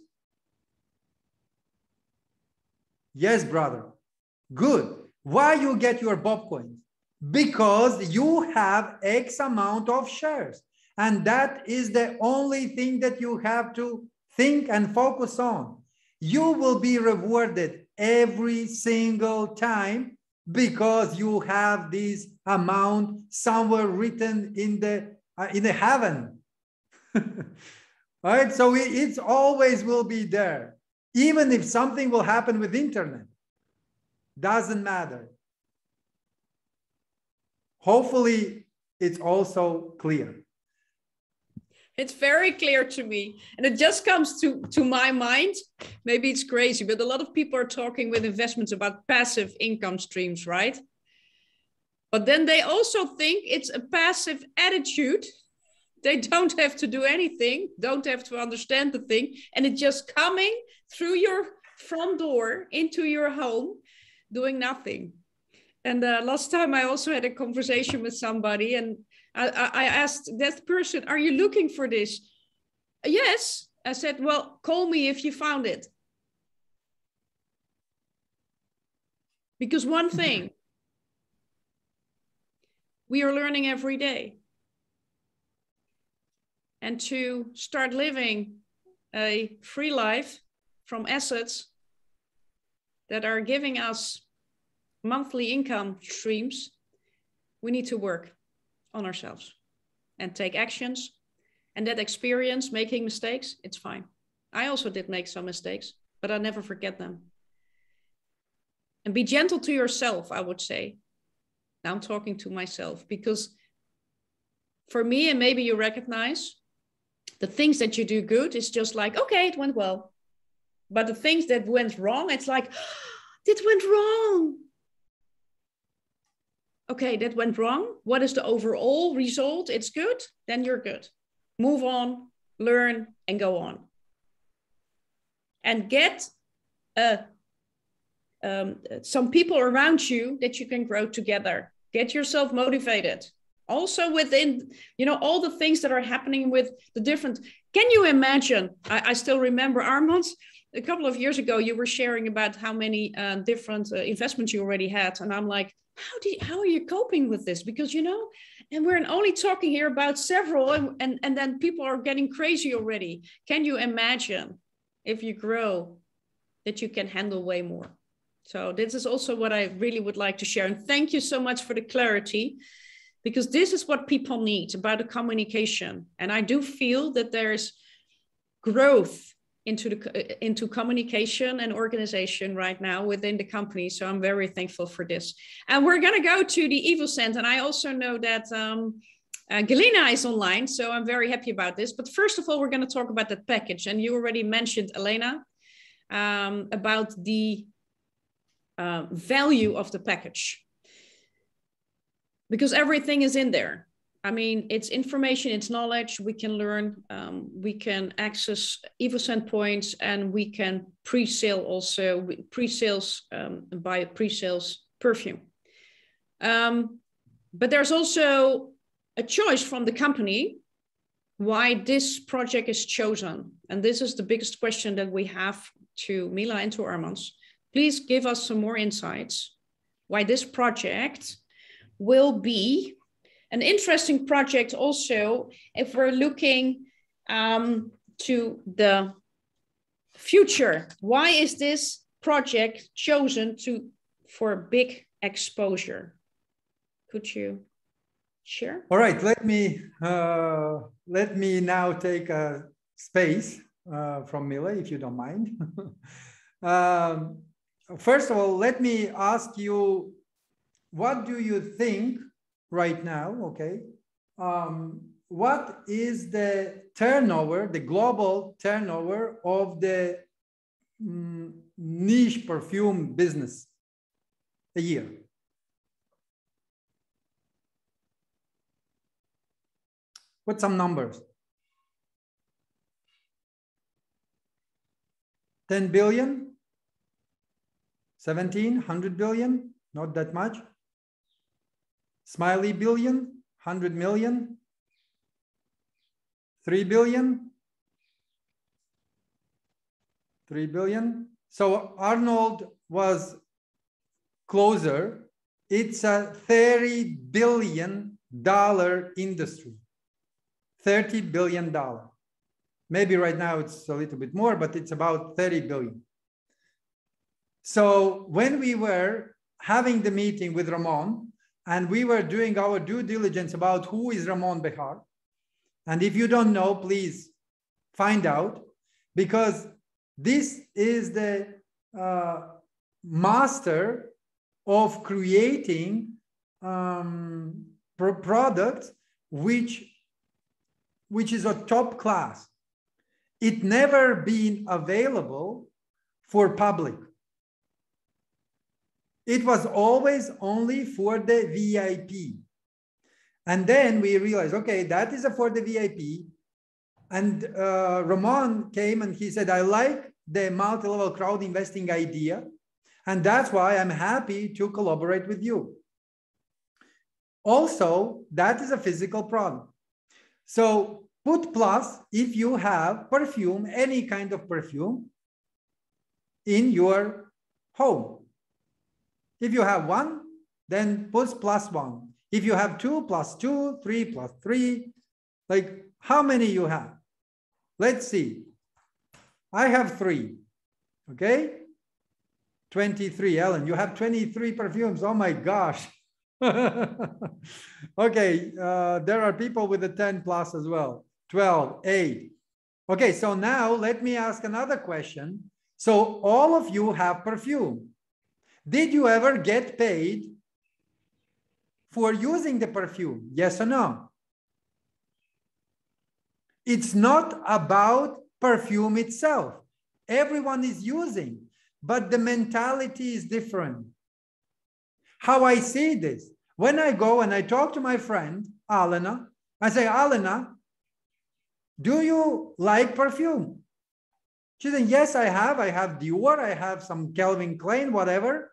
Yes, brother. Good. Why you get your BOBcoins? Because you have X amount of shares. And that is the only thing that you have to think and focus on. You will be rewarded every single time because you have this amount somewhere written in the heaven. Right? So it's always will be there. Even if something will happen with internet, doesn't matter. Hopefully, it's also clear. It's very clear to me. And it just comes to my mind. Maybe it's crazy, but a lot of people are talking with investments about passive income streams, right? But then they also think it's a passive attitude. They don't have to do anything, don't have to understand the thing. And it's just coming through your front door into your home, doing nothing. And last time I also had a conversation with somebody and I asked that person, are you looking for this? Yes. I said, well, call me if you found it. Because one thing, we are learning every day. And to start living a free life from assets that are giving us monthly income streams, we need to work on ourselves and take actions. And that experience, making mistakes, it's fine. I also did make some mistakes, but I never forget them. And be gentle to yourself, I would say. Now I'm talking to myself, because for me, and maybe you recognize, the things that you do good is just like, okay, it went well. But the things that went wrong, it's like, it went wrong. Okay, that went wrong. What is the overall result? It's good. Then you're good. Move on, learn, and go on. And get some people around you that you can grow together. Get yourself motivated. Also within, all the things that are happening with the different. Can you imagine? I still remember, Armand, a couple of years ago, you were sharing about how many different investments you already had. And I'm like, how are you coping with this? Because, and we're only talking here about several and then people are getting crazy already. Can you imagine if you grow that you can handle way more? So this is also what I really would like to share. And thank you so much for the clarity, because this is what people need about the communication. And I do feel that there's growth into communication and organization right now within the company. So I'm very thankful for this. And we're going to go to the EvoScent. And I also know that Galina is online. So I'm very happy about this. But first of all, we're going to talk about that package. And you already mentioned, Alena, about the value of the package. Because everything is in there. I mean, it's information, it's knowledge, we can learn, we can access EvoScent points, and we can pre-sale also, pre-sales, buy pre-sales perfume. But there's also a choice from the company why this project is chosen. And this is the biggest question that we have to Mila and to Armands. Please give us some more insights why this project will be an interesting project also if we're looking to the future. Why is this project chosen for big exposure? Could you share? All right, let me now take a space from Mila, if you don't mind. First of all, let me ask you, what do you think right now, okay? What is the turnover, the global turnover of the niche perfume business a year? Put some numbers. 10 billion, 17, 100 billion, not that much. Smiley billion, 100 million, 3 billion, 3 billion. So Arnold was closer. It's a $30 billion industry. $30 billion. Maybe right now it's a little bit more, but it's about 30 billion. So when we were having the meeting with Ramon, and we were doing our due diligence about who is Ramon Behar, and if you don't know, please find out, because this is the master of creating products which is a top class. It never been available for public. It was always only for the VIP. And then we realized, okay, that is for the VIP. And Ramon came and he said, I like the multi-level crowd investing idea. And that's why I'm happy to collaborate with you. Also, that is a physical product. So put plus if you have perfume, any kind of perfume in your home. If you have one, then put plus one. If you have 2 plus 2, 3 plus 3, like how many you have? Let's see. I have 3, okay? 23, Ellen, you have 23 perfumes. Oh my gosh. Okay, there are people with a 10 plus as well. 12, 8. Okay, so now let me ask another question. So all of you have perfume. Did you ever get paid for using the perfume? Yes or no? It's not about perfume itself. Everyone is using, but the mentality is different. How I see this, when I go and I talk to my friend, Alena, I say, Alena, do you like perfume? She said, yes, I have. I have Dior, I have some Calvin Klein, whatever.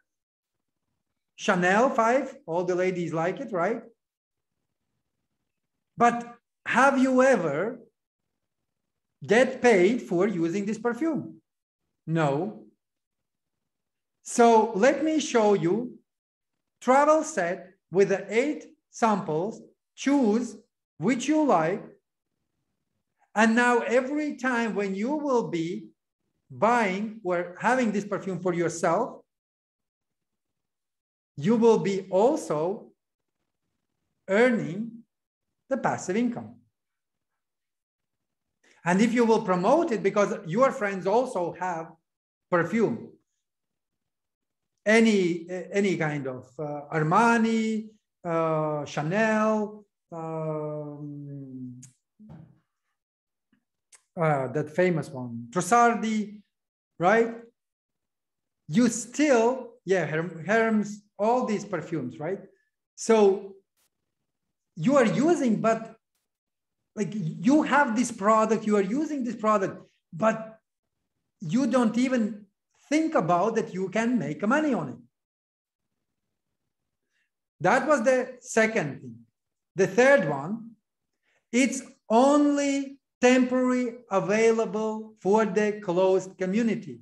Chanel 5, all the ladies like it, right? But have you ever get paid for using this perfume? No. So let me show you travel set with the 8 samples. Choose which you like. And now every time when you will be buying or having this perfume for yourself, you will be also earning the passive income. And if you will promote it, because your friends also have perfume, any kind of Armani, Chanel, that famous one, Trussardi, right? You still, yeah, Hermes, all these perfumes, right? So you are using, but like you have this product, you are using this product, but you don't even think about that you can make money on it. That was the second thing. The third one, it's only temporary available for the closed community.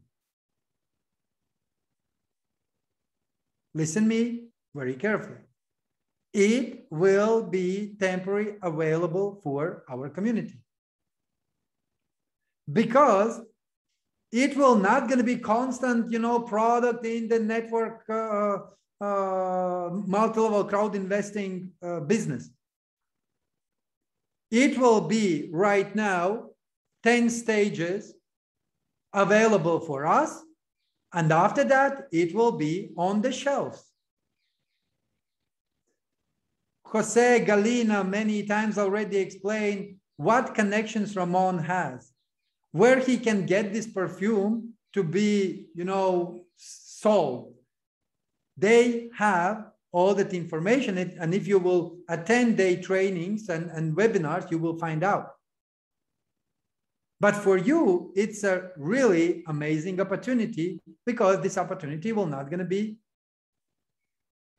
Listen me very carefully. It will be temporarily available for our community. Because it will not going to be constant, you know, product in the network multi-level crowd investing business. It will be right now 10 stages available for us. And after that, it will be on the shelves. Jose, Galina many times already explained what connections Ramon has, where he can get this perfume to be, you know, sold. They have all that information, and if you will attend their trainings and webinars, you will find out. But for you, it's a really amazing opportunity, because this opportunity will not going to be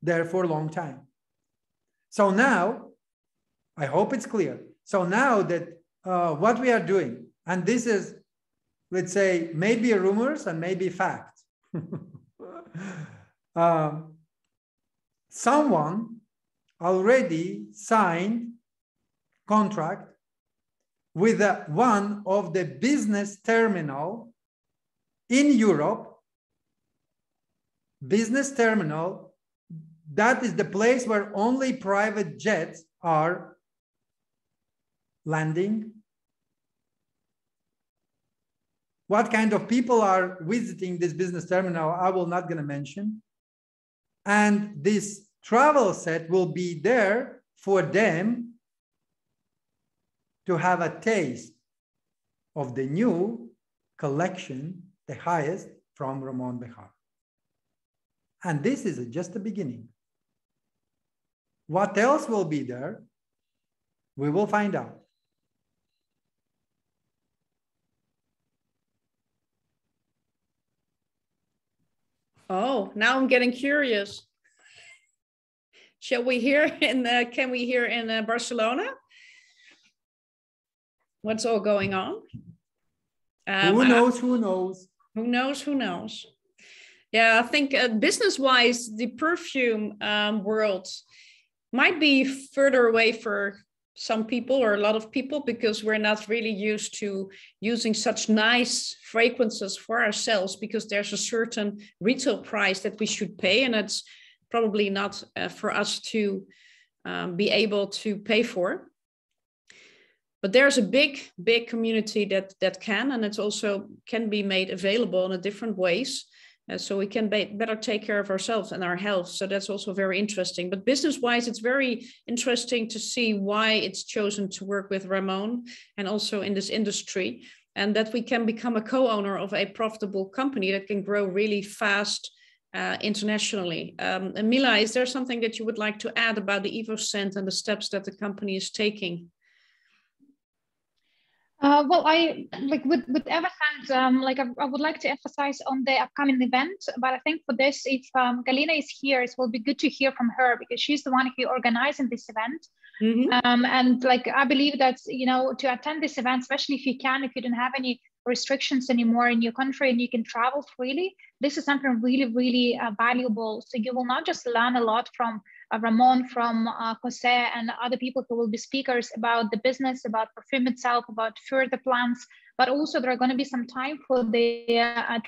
there for a long time. So now, I hope it's clear. So now that what we are doing, and this is, let's say, maybe rumors and maybe fact. Someone already signed contract with one of the business terminal in Europe. Business terminal, that is the place where only private jets are landing. What kind of people are visiting this business terminal, I will not going to mention. And this travel set will be there for them to have a taste of the new collection, the highest from Ramon Behar. And this is just the beginning. What else will be there? We will find out. Oh, now I'm getting curious. Shall we hear in can we hear in Barcelona? What's all going on? Who knows? Who knows? Who knows? Who knows? Yeah, I think business-wise, the perfume world might be further away for some people or a lot of people, because we're not really used to using such nice fragrances for ourselves, because there's a certain retail price that we should pay, and it's probably not for us to be able to pay for. But there's a big community that can, and it's also can be made available in different ways. So we can better take care of ourselves and our health. So that's also very interesting. But business-wise, it's very interesting to see why it's chosen to work with Ramon and also in this industry, and that we can become a co-owner of a profitable company that can grow really fast internationally. Mila, is there something that you would like to add about the EvoScent and the steps that the company is taking? Well, I like with EvoScent, like I would like to emphasize on the upcoming event. But I think for this, if Galina is here, it will be good to hear from her, because she's the one who organizing this event. Mm-hmm. And like I believe that, you know, to attend this event, especially if you don't have any restrictions anymore in your country and you can travel freely, this is something really valuable. So you will not just learn a lot from Ramon, from Koster and other people who will be speakers about the business, about perfume itself, about further plans, but also there are going to be some time for the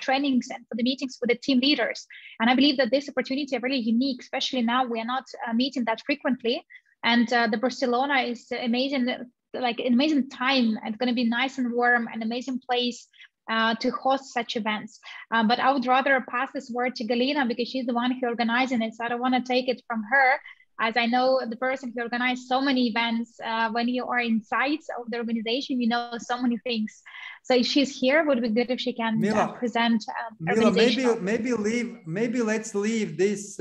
trainings and for the meetings with the team leaders. And I believe that this opportunity is really unique, especially now we are not meeting that frequently. And the Barcelona is amazing, like an amazing time. It's going to be nice and warm, an amazing place to host such events. But I would rather pass this word to Galina, because she's the one who organizing it. So I don't want to take it from her, as I know the person who organized so many events. When you are inside of the organization, you know so many things. So if she's here, it would be good if she can present. Mila, maybe let's leave this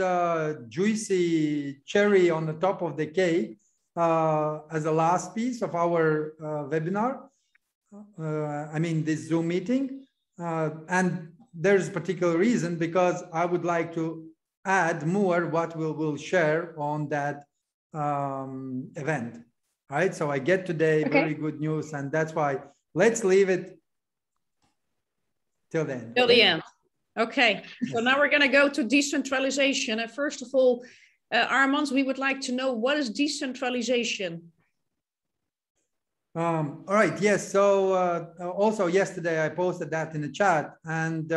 juicy cherry on the top of the cake as a last piece of our webinar. I mean, this Zoom meeting. And there's a particular reason, because I would like to add more what we'll share on that event. All right, so I get today very good news, and that's why let's leave it till then. Till the end. Okay, so now we're going to go to decentralization. And first of all, Armands, we would like to know, what is decentralization? All right, yes. So also yesterday I posted that in the chat, and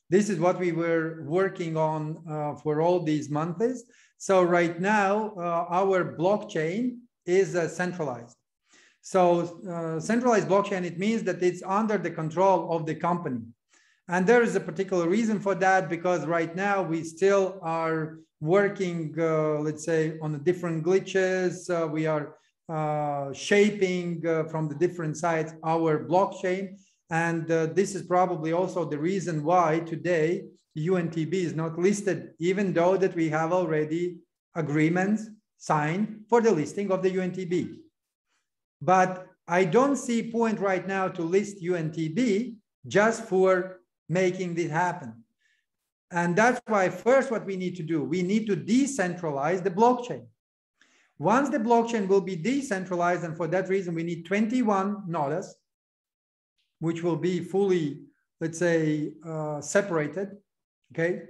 this is what we were working on for all these months. So right now our blockchain is centralized. So centralized blockchain, it means that it's under the control of the company. And there is a particular reason for that, because right now we still are working, let's say, on the different glitches. We are shaping from the different sides our blockchain. And this is probably also the reason why today UNTB is not listed, even though that we have already agreements signed for the listing of the UNTB. But I don't see point right now to list UNTB just for making this happen. And that's why first what we need to do, we need to decentralize the blockchain. Once the blockchain will be decentralized, and for that reason we need 21 nodes, which will be fully, let's say, separated, okay?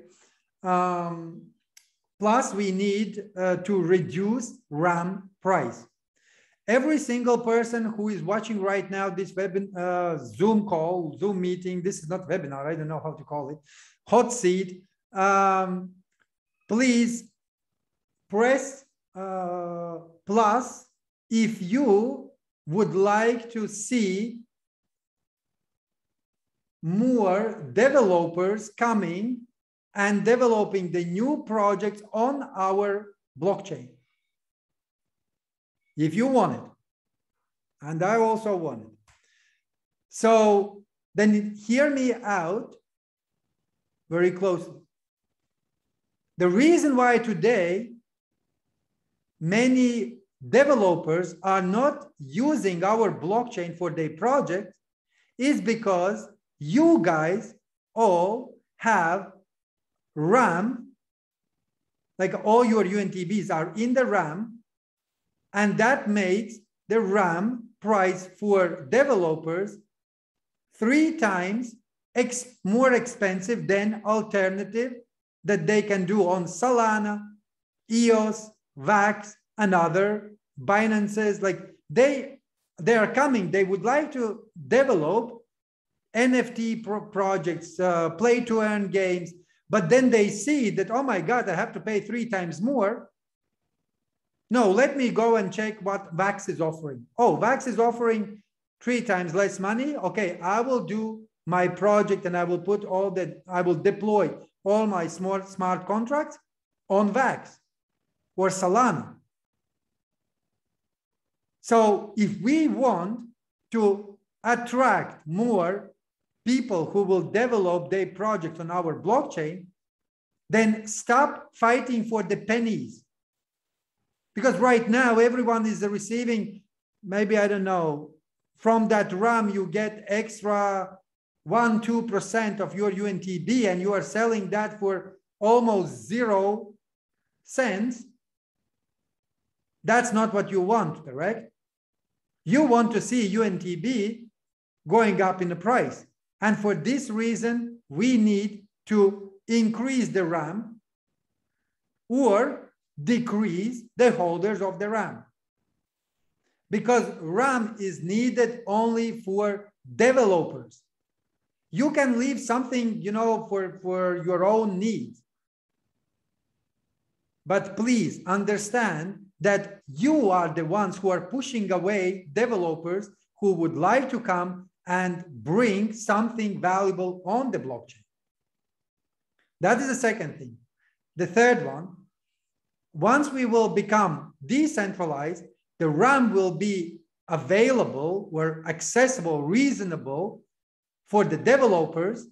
Plus we need to reduce RAM price. Every single person who is watching right now this Zoom call, Zoom meeting, this is not webinar, I don't know how to call it, hot seat, please press plus if you would like to see more developers coming and developing the new projects on our blockchain. If you want it, and I also want it. So then hear me out very closely. The reason why today many developers are not using our blockchain for their project is because you guys all have RAM, like all your UNTBs are in the RAM, and that makes the RAM price for developers 3 times more expensive than alternative that they can do on Solana, EOS, VAX, and other Binances. Like they are coming, they would like to develop NFT projects, play to earn games, but then they see that, oh my God, I have to pay 3 times more. No, let me go and check what VAX is offering. Oh, VAX is offering 3 times less money. Okay, I will do my project and I will put all that, I will deploy all my smart contracts on VAX or Solana. So if we want to attract more people who will develop their project on our blockchain, then stop fighting for the pennies. Because right now, everyone is receiving, maybe, I don't know, from that RAM, you get extra 1-2% of your UNTB, and you are selling that for almost 0 cents. That's not what you want, correct? You want to see UNTB going up in the price. And for this reason, we need to increase the RAM or decrease the holders of the RAM. Because RAM is needed only for developers. You can leave something, you know, for your own needs. But please understand that you are the ones who are pushing away developers who would like to come and bring something valuable on the blockchain. That is the second thing. The third one, once we will become decentralized, the RAM will be available or accessible, reasonable for the developers.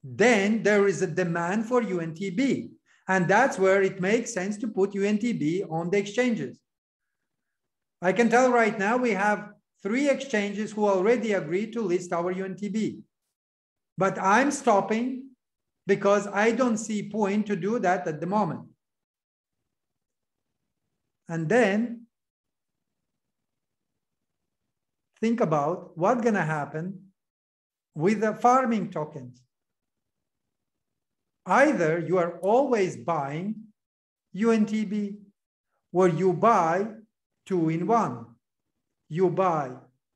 Then there is a demand for UNTB. And that's where it makes sense to put UNTB on the exchanges. I can tell right now we have 3 exchanges who already agreed to list our UNTB. But I'm stopping because I don't see point to do that at the moment. And then think about what's going to happen with the farming tokens. Either you are always buying UNTB or you buy 2 in 1. You buy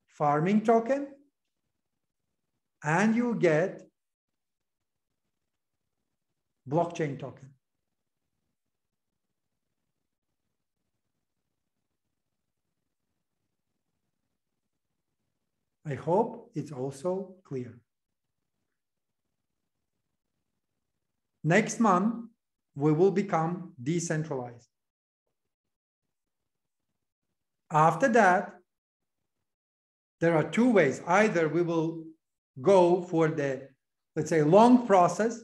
farming token and you get blockchain token. I hope it's also clear. next month, we will become decentralized. After that, there are two ways. Either we will go for the, let's say, long process.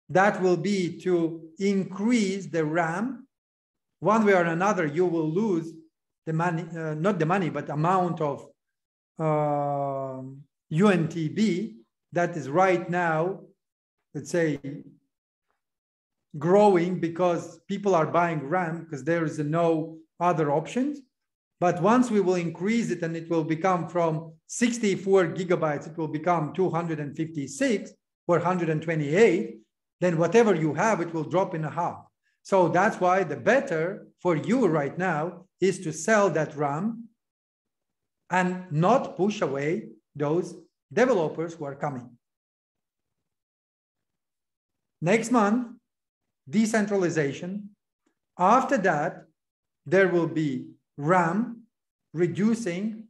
That will be to increase the RAM. One way or another, you will lose the money, not the money, but amount of UNTB that is right now, let's say, growing because people are buying RAM because there is no other options. But once we will increase it and it will become from 64 gigabytes, it will become 256 or 128, then whatever you have, it will drop in half. So that's why the better for you right now is to sell that RAM and not push away those developers who are coming. Next month, decentralization. After that, there will be RAM reducing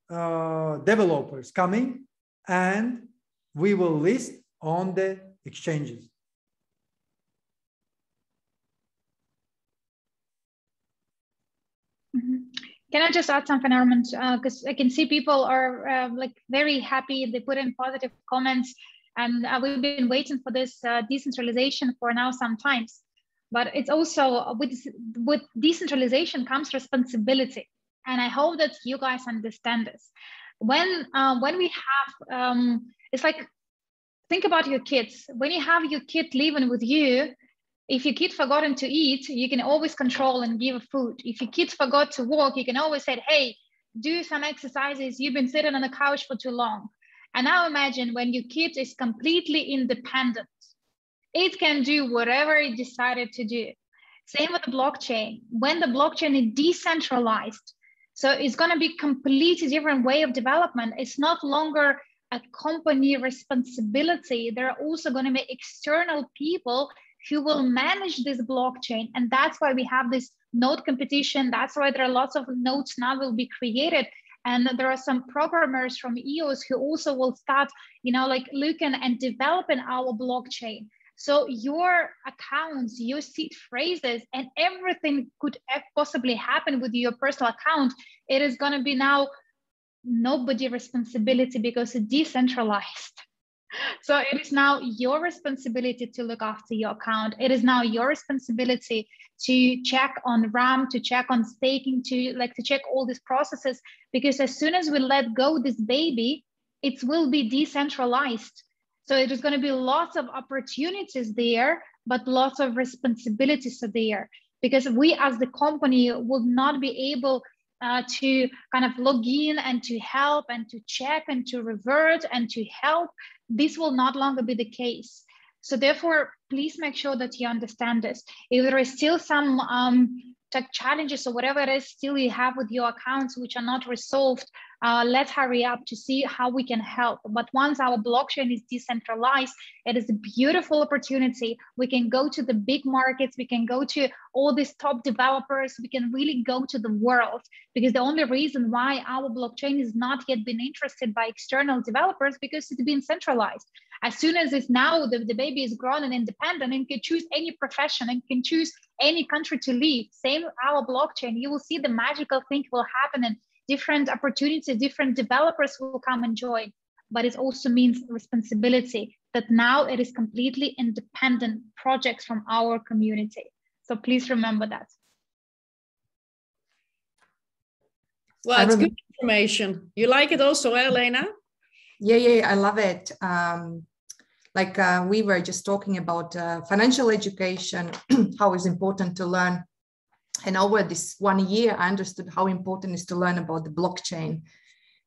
developers coming, and we will list on the exchanges. Can I just add something, Armand? Because I can see people are like very happy. They put in positive comments, and we've been waiting for this decentralization for now some times. But it's also with decentralization comes responsibility, and I hope that you guys understand this. When we have, it's like, think about your kids. When you have your kid living with you, if your kid forgotten to eat, you can always control and give food. If your kid forgot to walk, you can always say, hey, do some exercises. You've been sitting on the couch for too long. And now imagine when your kid is completely independent. It can do whatever it decided to do. Same with the blockchain. When the blockchain is decentralized, so it's going to be completely different way of development. It's not longer a company responsibility. There are also going to be external people who will manage this blockchain. And that's why we have this node competition. That's why there are lots of nodes now will be created. And there are some programmers from EOS who also will start, like looking and developing our blockchain. So your accounts, your seed phrases, and everything could possibly happen with your personal account. It is going to be now nobody's responsibility because it's decentralized. So it is now your responsibility to look after your account. It is now your responsibility to check on RAM, to check on staking, to check all these processes, because as soon as we let go this baby, it will be decentralized. So it is going to be lots of opportunities there, but lots of responsibilities are there, because we as the company will not be able to kind of log in and to help and to check and to revert and to help. This will not longer be the case. So therefore, please make sure that you understand this. If there is still some tech challenges or whatever it is still you have with your accounts which are not resolved, let's hurry up to see how we can help. But once our blockchain is decentralized, it is a beautiful opportunity. We can go to the big markets, we can go to all these top developers, we can really go to the world, because the only reason why our blockchain is not yet been interested by external developers, because it's been centralized. As soon as it's now the baby is grown and independent and can choose any profession and can choose any country to live, same our blockchain, you will see the magical thing will happen and different opportunities, different developers will come and join. But it also means responsibility that now it is completely independent projects from our community. So please remember that. Well, it's good information. You like it also, Alena? Yeah, I love it. We were just talking about financial education, how it's important to learn. And over this 1 year, I understood how important it is to learn about the blockchain.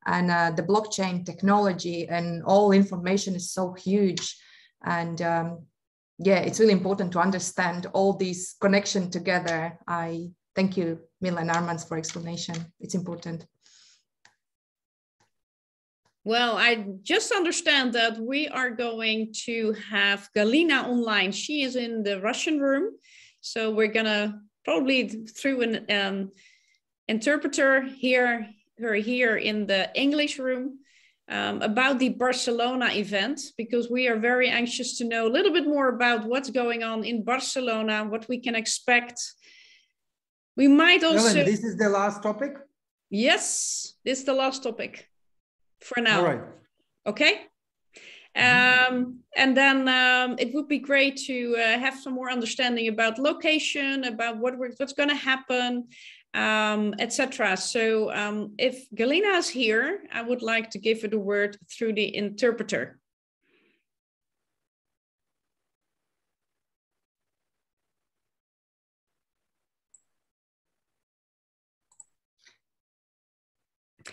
And the blockchain technology and all information is so huge. And it's really important to understand all these connection together. I thank you, Mila and Armands, for explanation. It's important. Well, I just understand that we are going to have Galina online. She is in the Russian room. So we're going to probably through an interpreter hear her here in the English room. about the Barcelona event, because we are very anxious to know a little bit more about what's going on in Barcelona, what we can expect. We might also... Ellen, this is the last topic? Yes, this is the last topic for now. All right. Okay. And then it would be great to have some more understanding about location, about what's going to happen, etc. So if Galina is here, I would like to give her the word through the interpreter.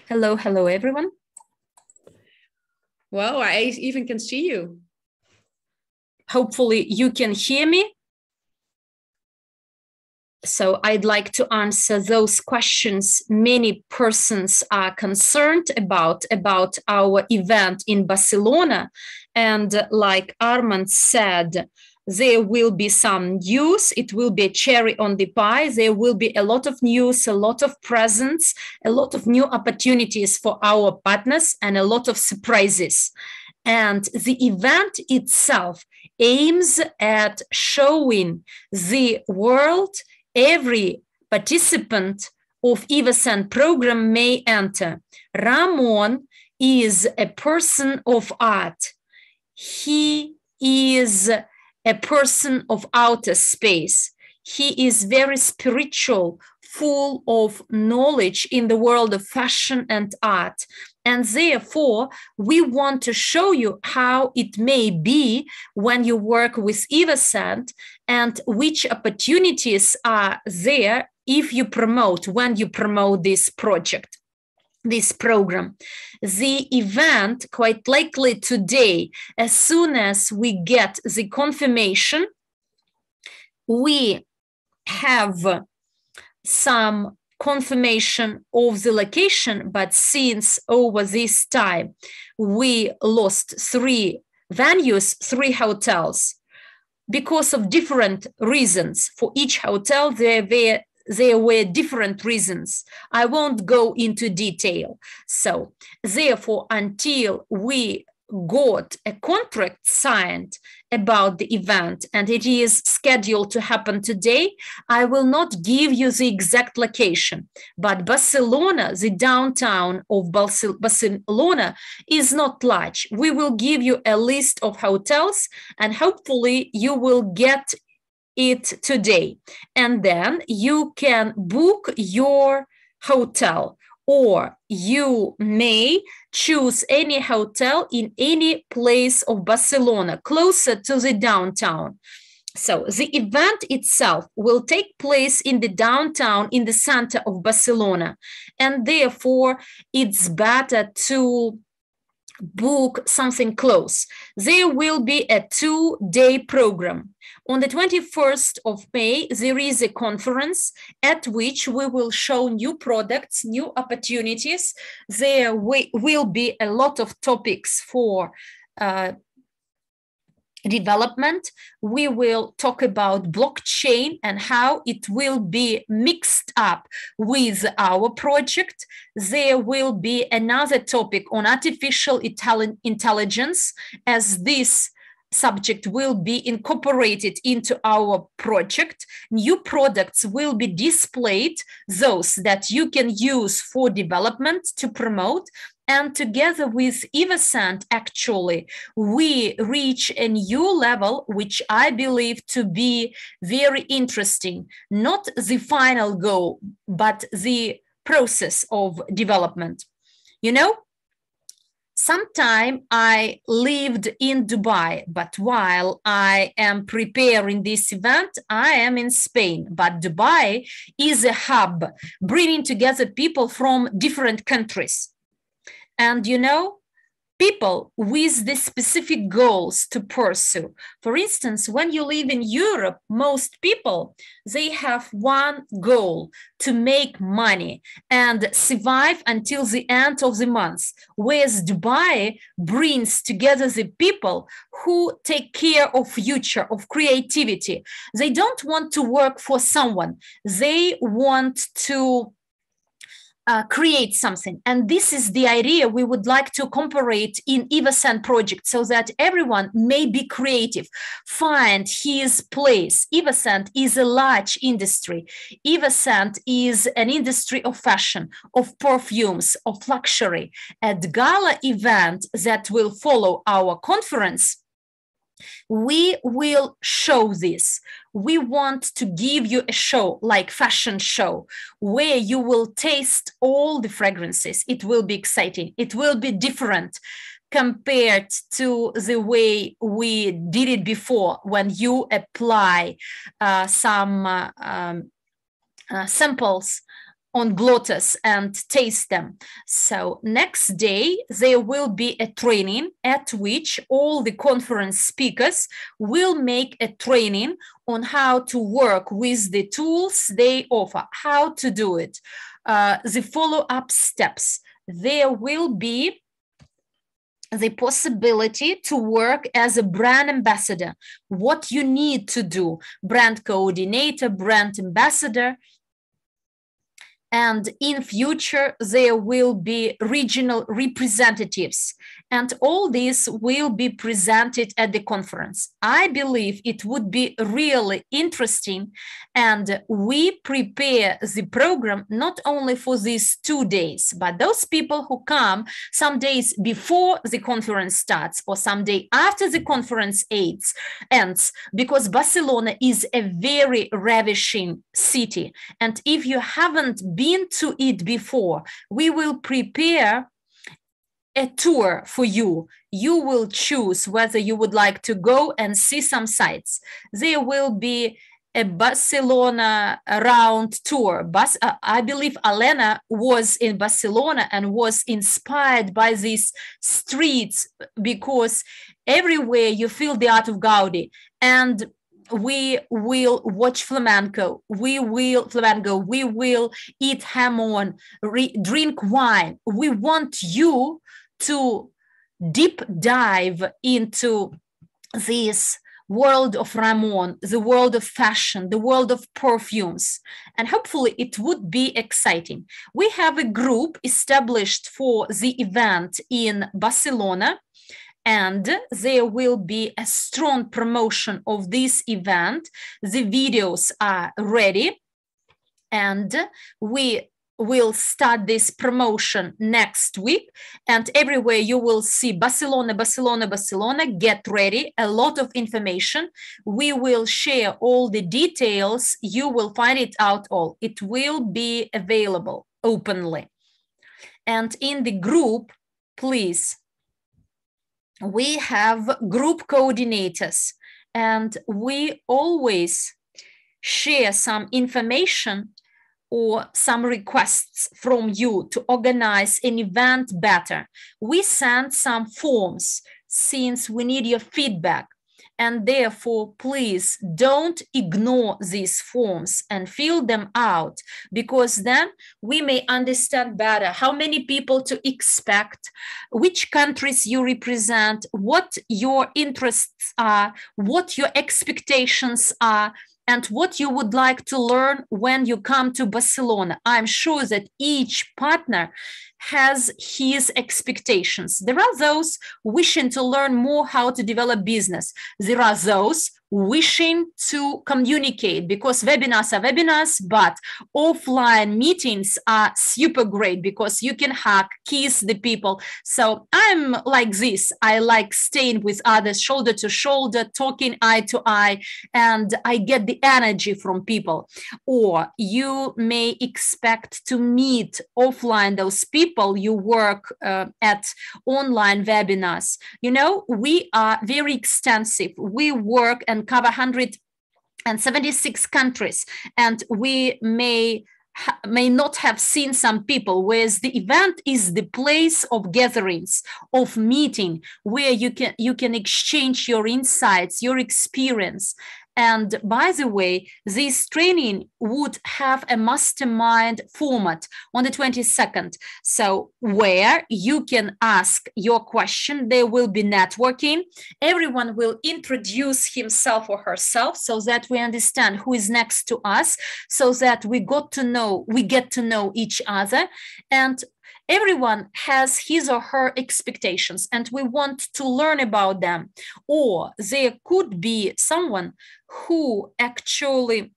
Hello, everyone. Well, I even can see you. Hopefully you can hear me. So I'd like to answer those questions many persons are concerned about our event in Barcelona. And like Armand said, there will be some news. It will be a cherry on the pie. There will be a lot of news, a lot of presents, a lot of new opportunities for our partners, and a lot of surprises. And the event itself aims at showing the world every participant of EvoScent program may enter. Ramon is a person of art. He is a person of outer space. He is very spiritual, full of knowledge in the world of fashion and art. And therefore, we want to show you how it may be when you work with EvoScent and which opportunities are there if you when you promote this project, this program. The event, quite likely today, as soon as we get the confirmation, we have some confirmation of the location, but since over this time we lost 3 venues, 3 hotels, because of different reasons. For each hotel, there were different reasons. I won't go into detail. So therefore, until we got a contract signed about the event and it is scheduled to happen today, I will not give you the exact location. But Barcelona, the downtown of Barcelona, is not large. We will give you a list of hotels and hopefully you will get it today. And then you can book your hotel, or you may choose any hotel in any place of Barcelona closer to the downtown. So the event itself will take place in the downtown, in the center of Barcelona. And therefore, it's better to book something close. There will be a 2-day program. On the 21st of May, there is a conference at which we will show new products, new opportunities. There will be a lot of topics for development. We will talk about blockchain and how it will be mixed up with our project. There will be another topic on artificial intelligence, as this subject will be incorporated into our project. New products will be displayed, those that you can use for development to promote. And together with EvoScent, actually, we reach a new level, which I believe to be very interesting. Not the final goal, but the process of development. You know, sometime I lived in Dubai, but while I am preparing this event, I am in Spain. But Dubai is a hub, bringing together people from different countries. And, you know, people with the specific goals to pursue. For instance, when you live in Europe, most people, they have one goal: to make money and survive until the end of the month. Whereas Dubai brings together the people who take care of future, of creativity. They don't want to work for someone. They want to create something. And this is the idea we would like to incorporate in EvoScent project, so that everyone may be creative, find his place. EvoScent is a large industry. EvoScent is an industry of fashion, of perfumes, of luxury. At gala event that will follow our conference, we will show this. We want to give you a show, like fashion show, where you will taste all the fragrances. It will be exciting. It will be different compared to the way we did it before, when you apply some samples on glotus and taste them. So next day, there will be a training at which all the conference speakers will make a training on how to work with the tools they offer, how to do it, the follow-up steps. There will be the possibility to work as a brand ambassador, what you need to do, brand coordinator, brand ambassador. And in future, there will be regional representatives, and all this will be presented at the conference. I believe it would be really interesting, and we prepare the program not only for these 2 days, but those people who come some days before the conference starts or some day after the conference ends, because Barcelona is a very ravishing city. And if you haven't been to it before, we will prepare a tour for you. You will choose whether you would like to go and see some sites. There will be a Barcelona round tour. I believe Alena was in Barcelona and was inspired by these streets, because everywhere you feel the art of Gaudi. And we will watch flamenco, we will eat hamon, drink wine. We want you to deep dive into this world of Ramon, the world of fashion, the world of perfumes, and hopefully it would be exciting. We have a group established for the event in Barcelona, and there will be a strong promotion of this event. The videos are ready, and we will start this promotion next week. And everywhere you will see Barcelona, Barcelona, Barcelona. Get ready, a lot of information. We will share all the details. You will find it out all. It will be available openly. And in the group, please, we have group coordinators, and we always share some information or some requests from you to organize an event better. We send some forms since we need your feedback. And therefore, please don't ignore these forms and fill them out, because then we may understand better how many people to expect, which countries you represent, what your interests are, what your expectations are, and what you would like to learn when you come to Barcelona. I'm sure that each partner has his expectations. There are those wishing to learn more how to develop business. There are those wishing to communicate, because webinars are webinars, but offline meetings are super great because you can hug, kiss the people. So I'm like this. I like staying with others shoulder to shoulder, talking eye to eye, and I get the energy from people. Or you may expect to meet offline those people you work at online webinars. You know, we are very extensive. We work and cover 176 countries, and we may not have seen some people, whereas the event is the place of gatherings, of meeting, where you can exchange your insights, your experience. And by the way, this training would have a mastermind format on the 22nd. So where you can ask your question, there will be networking. Everyone will introduce himself or herself so that we understand who is next to us, so that we get to know each other. And everyone has his or her expectations, and we want to learn about them. Or there could be someone who actually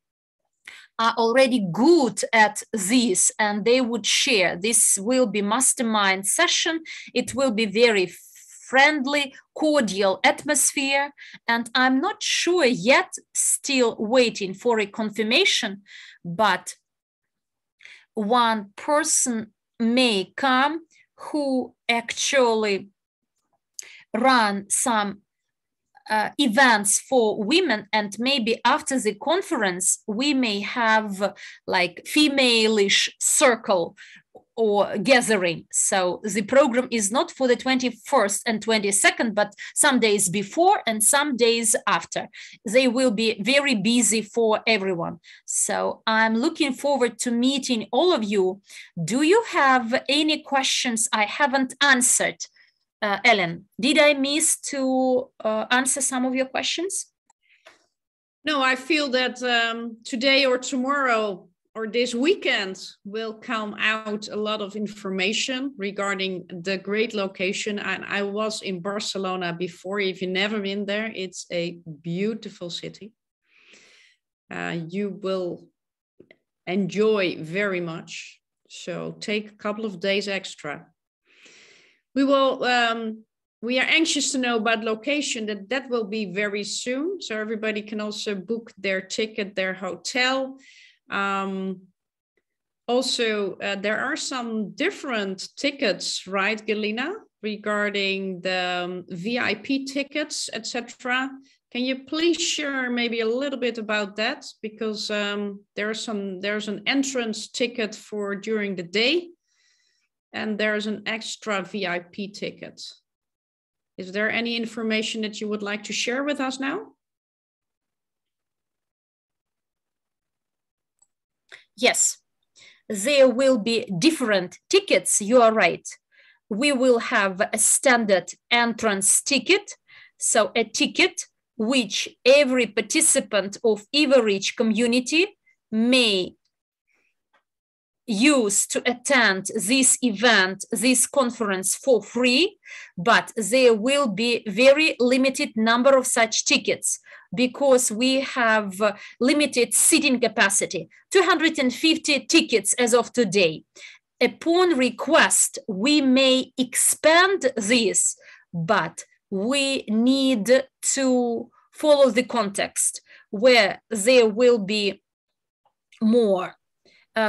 are already good at this, and they would share. This will be mastermind session. It will be very friendly, cordial atmosphere. And I'm not sure yet, still waiting for a confirmation, but one person may come who actually run some events for women, and maybe after the conference we may have like female-ish circle or gathering. So the program is not for the 21st and 22nd, but some days before and some days after. They will be very busy for everyone. So I'm looking forward to meeting all of you. Do you have any questions I haven't answered? Ellen, did I miss to answer some of your questions? No, I feel that today or tomorrow or this weekend will come out a lot of information regarding the great location. And I was in Barcelona before. If you've never been there, it's a beautiful city. You will enjoy very much. So take a couple of days extra. We are anxious to know about location. That will be very soon. So everybody can also book their ticket, their hotel. Also, there are some different tickets, right, Galina, regarding the VIP tickets, etc. Can you please share maybe a little bit about that? Because there's an entrance ticket for during the day, and there's an extra VIP ticket. Is there any information that you would like to share with us now? Yes, there will be different tickets, you are right. We will have a standard entrance ticket, so a ticket which every participant of Evorich community may use to attend this event, this conference for free, but there will be very limited number of such tickets because we have limited seating capacity, 250 tickets as of today. Upon request, we may expand this, but we need to follow the context where there will be more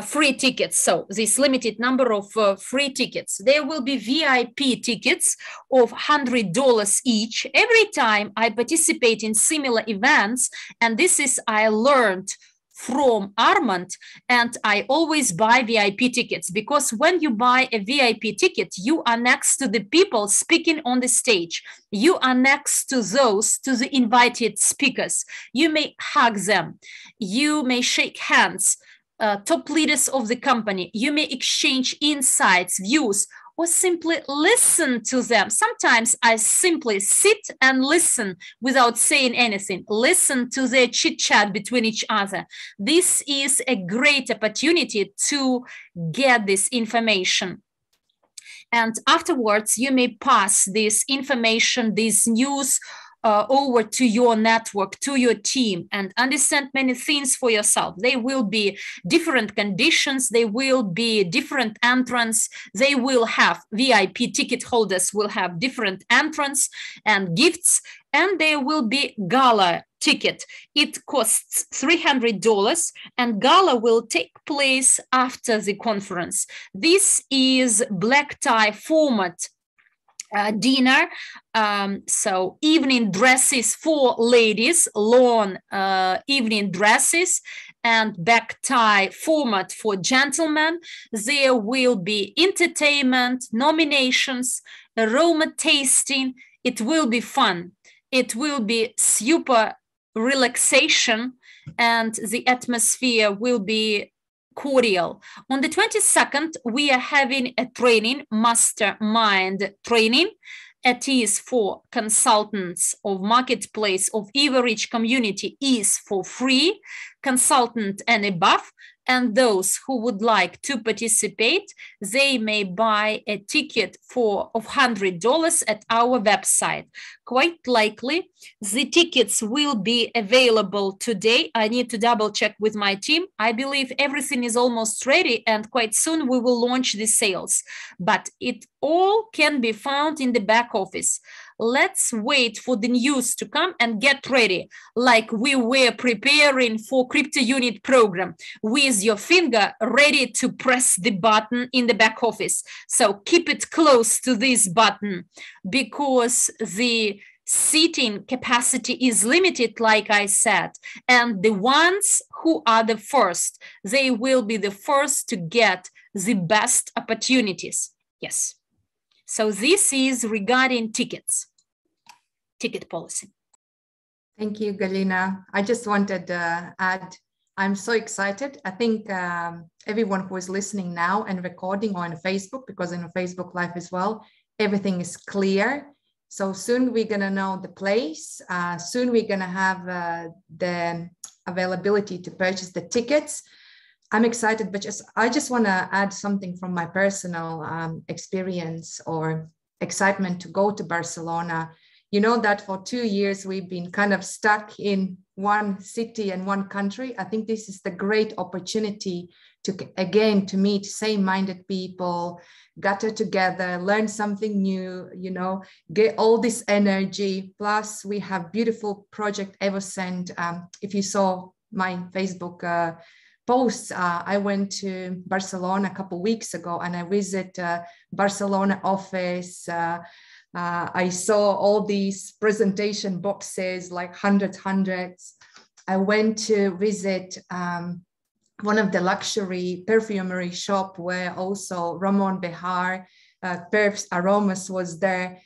free tickets. So this limited number of free tickets. There will be VIP tickets of $100 each every time I participate in similar events. And this is I learned from Armand, and I always buy VIP tickets because when you buy a VIP ticket, you are next to the people speaking on the stage. You are next to the invited speakers. You may hug them. You may shake hands. Top leaders of the company. You may exchange insights, views, or simply listen to them. Sometimes I simply sit and listen without saying anything, listen to their chit chat between each other. This is a great opportunity to get this information. And afterwards, you may pass this information, this news over to your network, to your team, and understand many things for yourself. They will be different conditions. They will be different entrance. They will have VIP ticket holders will have different entrance and gifts, and there will be gala ticket. It costs $300, and gala will take place after the conference. This is black tie format dinner, so evening dresses for ladies, long evening dresses, and back tie format for gentlemen. There will be entertainment, nominations, aroma tasting. It will be fun. It will be super relaxation, and the atmosphere will be cordial. On the 22nd, we are having a training, mastermind training. It is for consultants of marketplace of Evorich community, is for free, consultant and above. And those who would like to participate, they may buy a ticket of $100 at our website. Quite likely, the tickets will be available today. I need to double check with my team. I believe everything is almost ready, and quite soon we will launch the sales. But it all can be found in the back office. Let's wait for the news to come and get ready, like we were preparing for crypto unit program, with your finger ready to press the button in the back office. So keep it close to this button, because the seating capacity is limited, like I said, and the ones who are the first, they will be the first to get the best opportunities. Yes. So this is regarding tickets. Ticket policy. Thank you, Galina. I just wanted to add, I'm so excited. I think everyone who is listening now and recording on Facebook, because in Facebook Live as well, everything is clear. So soon we're going to know the place. Soon we're going to have the availability to purchase the tickets. I'm excited, but I just want to add something from my personal experience or excitement to go to Barcelona. You know that for 2 years, we've been kind of stuck in one city and one country. I think this is the great opportunity to, again, to meet same-minded people, gather together, learn something new, you know, get all this energy. Plus, we have beautiful project EvoScent. If you saw my Facebook posts, I went to Barcelona a couple of weeks ago, and I visited Barcelona office. I saw all these presentation boxes, like hundreds. I went to visit one of the luxury perfumery shop where also Ramon Behar, Perfs Aromas was there.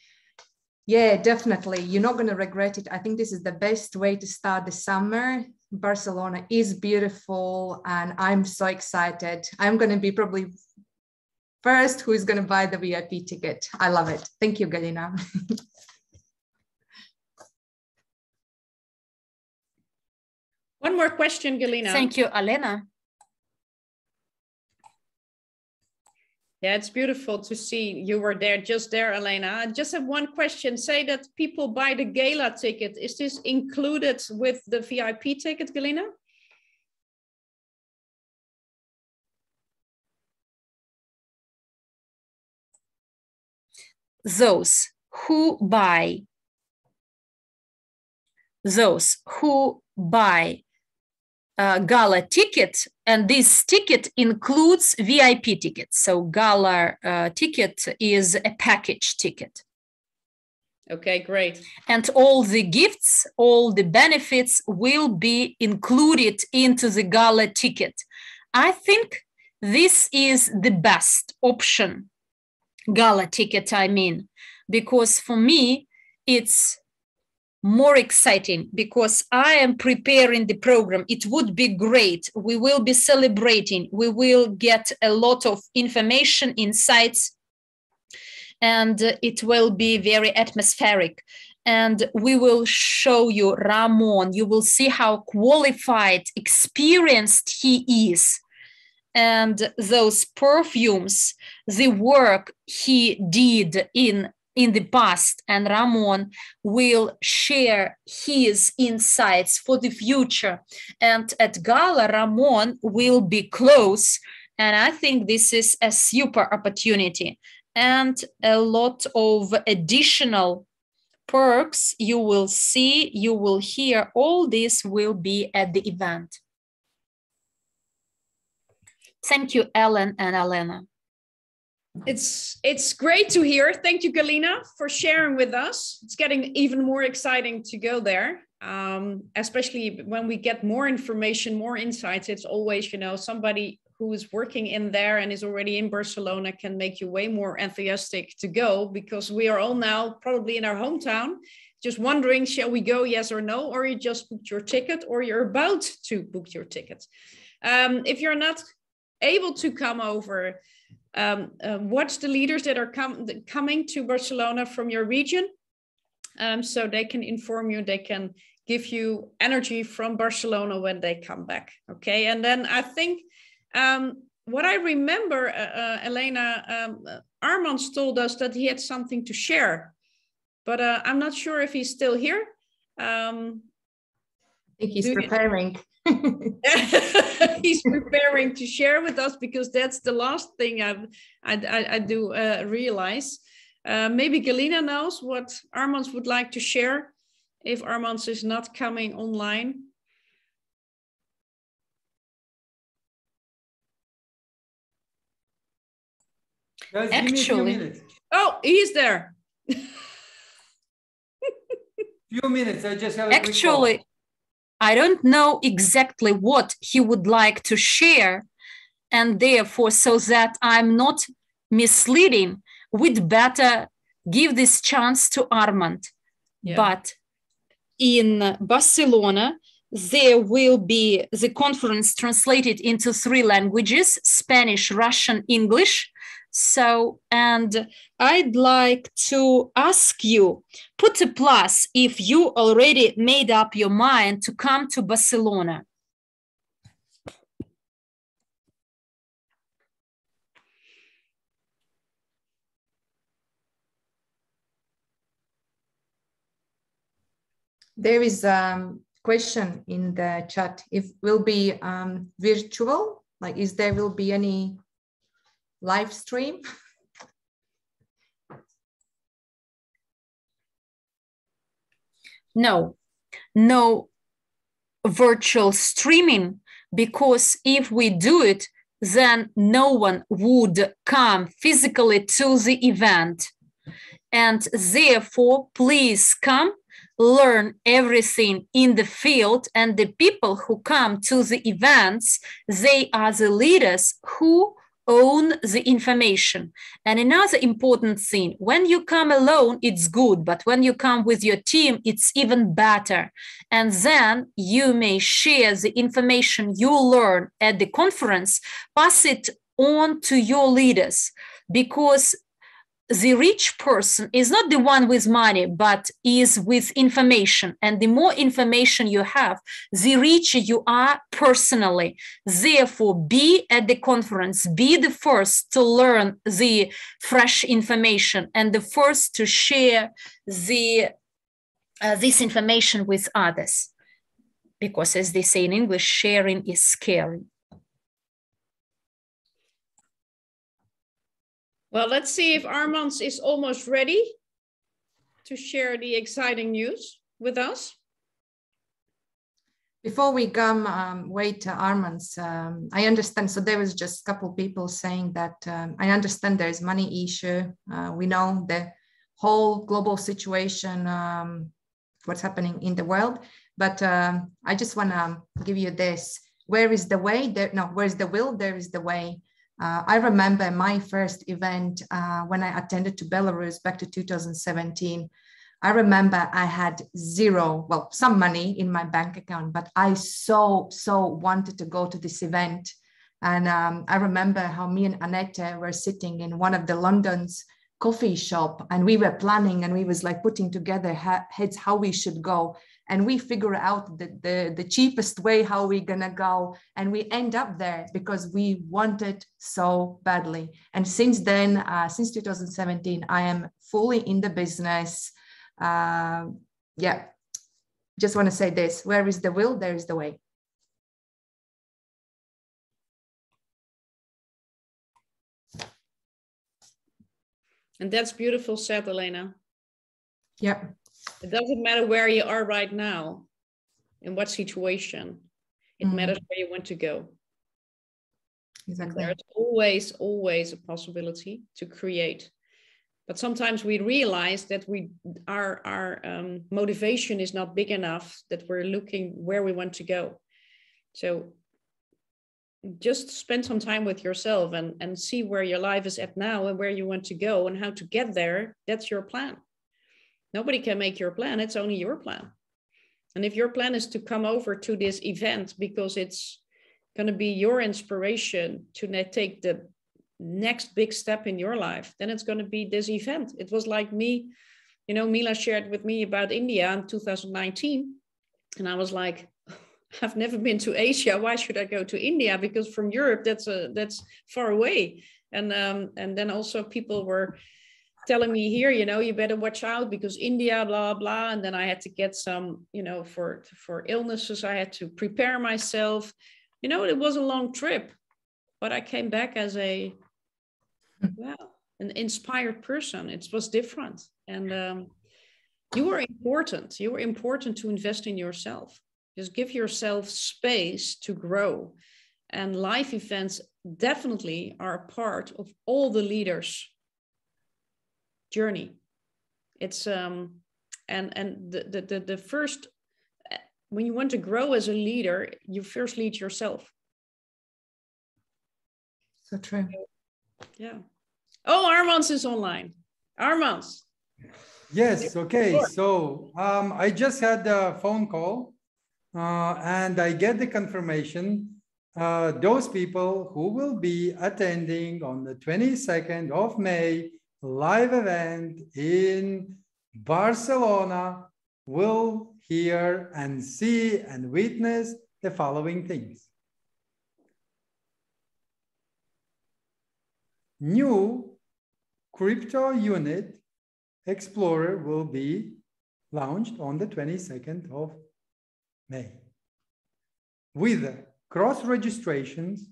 Yeah, definitely. You're not going to regret it. I think this is the best way to start the summer. Barcelona is beautiful, and I'm so excited. I'm going to be probably first who is going to buy the VIP ticket. I love it. Thank you, Galina. One more question, Galina. Thank you, Alena. Yeah, it's beautiful to see you were there, just there, Alena. I just have one question. Say that people buy the gala ticket. Is this included with the VIP ticket, Galina? Those who buy gala ticket, and this ticket includes VIP ticket. So gala ticket is a package ticket. Okay, great. And all the gifts, all the benefits will be included into the gala ticket. I think this is the best option. Gala ticket, I mean, because for me, it's more exciting because I am preparing the program. It would be great. We will be celebrating. We will get a lot of information, insights, and it will be very atmospheric. And we will show you Ramon. You will see how qualified, experienced he is. And those perfumes, the work he did in the past, and Ramon will share his insights for the future. And at Gala, Ramon will be close. And I think this is a super opportunity. And a lot of additional perks you will see, you will hear. All this will be at the event. Thank you, Ellen and Alena. It's great to hear. Thank you, Galina, for sharing with us. It's getting even more exciting to go there, especially when we get more information, more insights. It's always, you know, somebody who is working in there and is already in Barcelona can make you way more enthusiastic to go, because we are all now probably in our hometown, just wondering, shall we go, yes or no, or you just booked your ticket, or you're about to book your ticket. If you're not able to come over, watch the leaders that are coming to Barcelona from your region, so they can inform you, they can give you energy from Barcelona when they come back. Okay, and then I think what I remember, Alena, Armands told us that he had something to share, but I'm not sure if he's still here. I think he's preparing. He's preparing to share with us, because that's the last thing I do realize. Maybe Galina knows what Armands would like to share if Armands is not coming online. Guys, Actually, give me a few minutes. Oh, he's there. Few minutes. I just have a actually, I don't know exactly what he would like to share, and therefore, so that I'm not misleading, we'd better give this chance to Armand. Yeah. But in Barcelona, there will be the conference translated into 3 languages, Spanish, Russian, English. So, and I'd like to ask you, put a plus if you already made up your mind to come to Barcelona. There is a question in the chat. If will be virtual, like is there will be any live stream? No virtual streaming, because if we do it, then no one would come physically to the event. And therefore, please come, learn everything in the field, and the people who come to the events, they are the leaders who own the information. And another important thing, when you come alone, it's good, but when you come with your team, it's even better. And then you may share the information you learn at the conference, pass it on to your leaders, because the rich person is not the one with money, but is with information. And the more information you have, the richer you are personally. Therefore, be at the conference, be the first to learn the fresh information and the first to share this information with others. Because as they say in English, sharing is caring. Well, let's see if Armands is almost ready to share the exciting news with us. Before we come, wait, Armands, I understand. So there was just a couple of people saying that I understand there is money issue. We know the whole global situation, what's happening in the world. But I just want to give you this. Where is the way? Where's the will? There is the way. I remember my first event when I attended to Belarus back to 2017. I remember I had zero, well, some money in my bank account, but I so wanted to go to this event. And I remember how me and Annette were sitting in one of the London's coffee shop, and we were planning, and we was like putting together heads how we should go. And we figure out the cheapest way how we're gonna go, and we end up there because we wanted so badly. And since then, since 2017, I am fully in the business. Yeah, just want to say this: where is the will, there is the way. And that's beautiful said, Alena. Yeah. It doesn't matter where you are right now, in what situation. It matters where you want to go. Exactly. There's always a possibility to create. But sometimes we realize that our motivation is not big enough, that we're looking where we want to go. So just spend some time with yourself and see where your life is at now and where you want to go and how to get there. That's your plan. Nobody can make your plan. It's only your plan. And if your plan is to come over to this event because it's going to be your inspiration to take the next big step in your life, then it's going to be this event. It was like me, you know, Mila shared with me about India in 2019. And I was like, I've never been to Asia. Why should I go to India? Because from Europe, that's far away. And then also people were telling me here, you know, you better watch out because India, blah, blah. And then I had to get some, you know, for illnesses, I had to prepare myself. You know, it was a long trip, but I came back as an inspired person. It was different. And you are important. You are important to invest in yourself. Just give yourself space to grow. And live events definitely are a part of all the leaders' journey. It's and the first, when you want to grow as a leader, you first lead yourself. So true. Yeah. Oh, Armands is online. Armands. Yes. Okay. So I just had a phone call and I get the confirmation. Those people who will be attending on the 22nd of May live event in Barcelona will hear and see and witness the following things. New crypto unit Explorer will be launched on the 22nd of May with cross registrations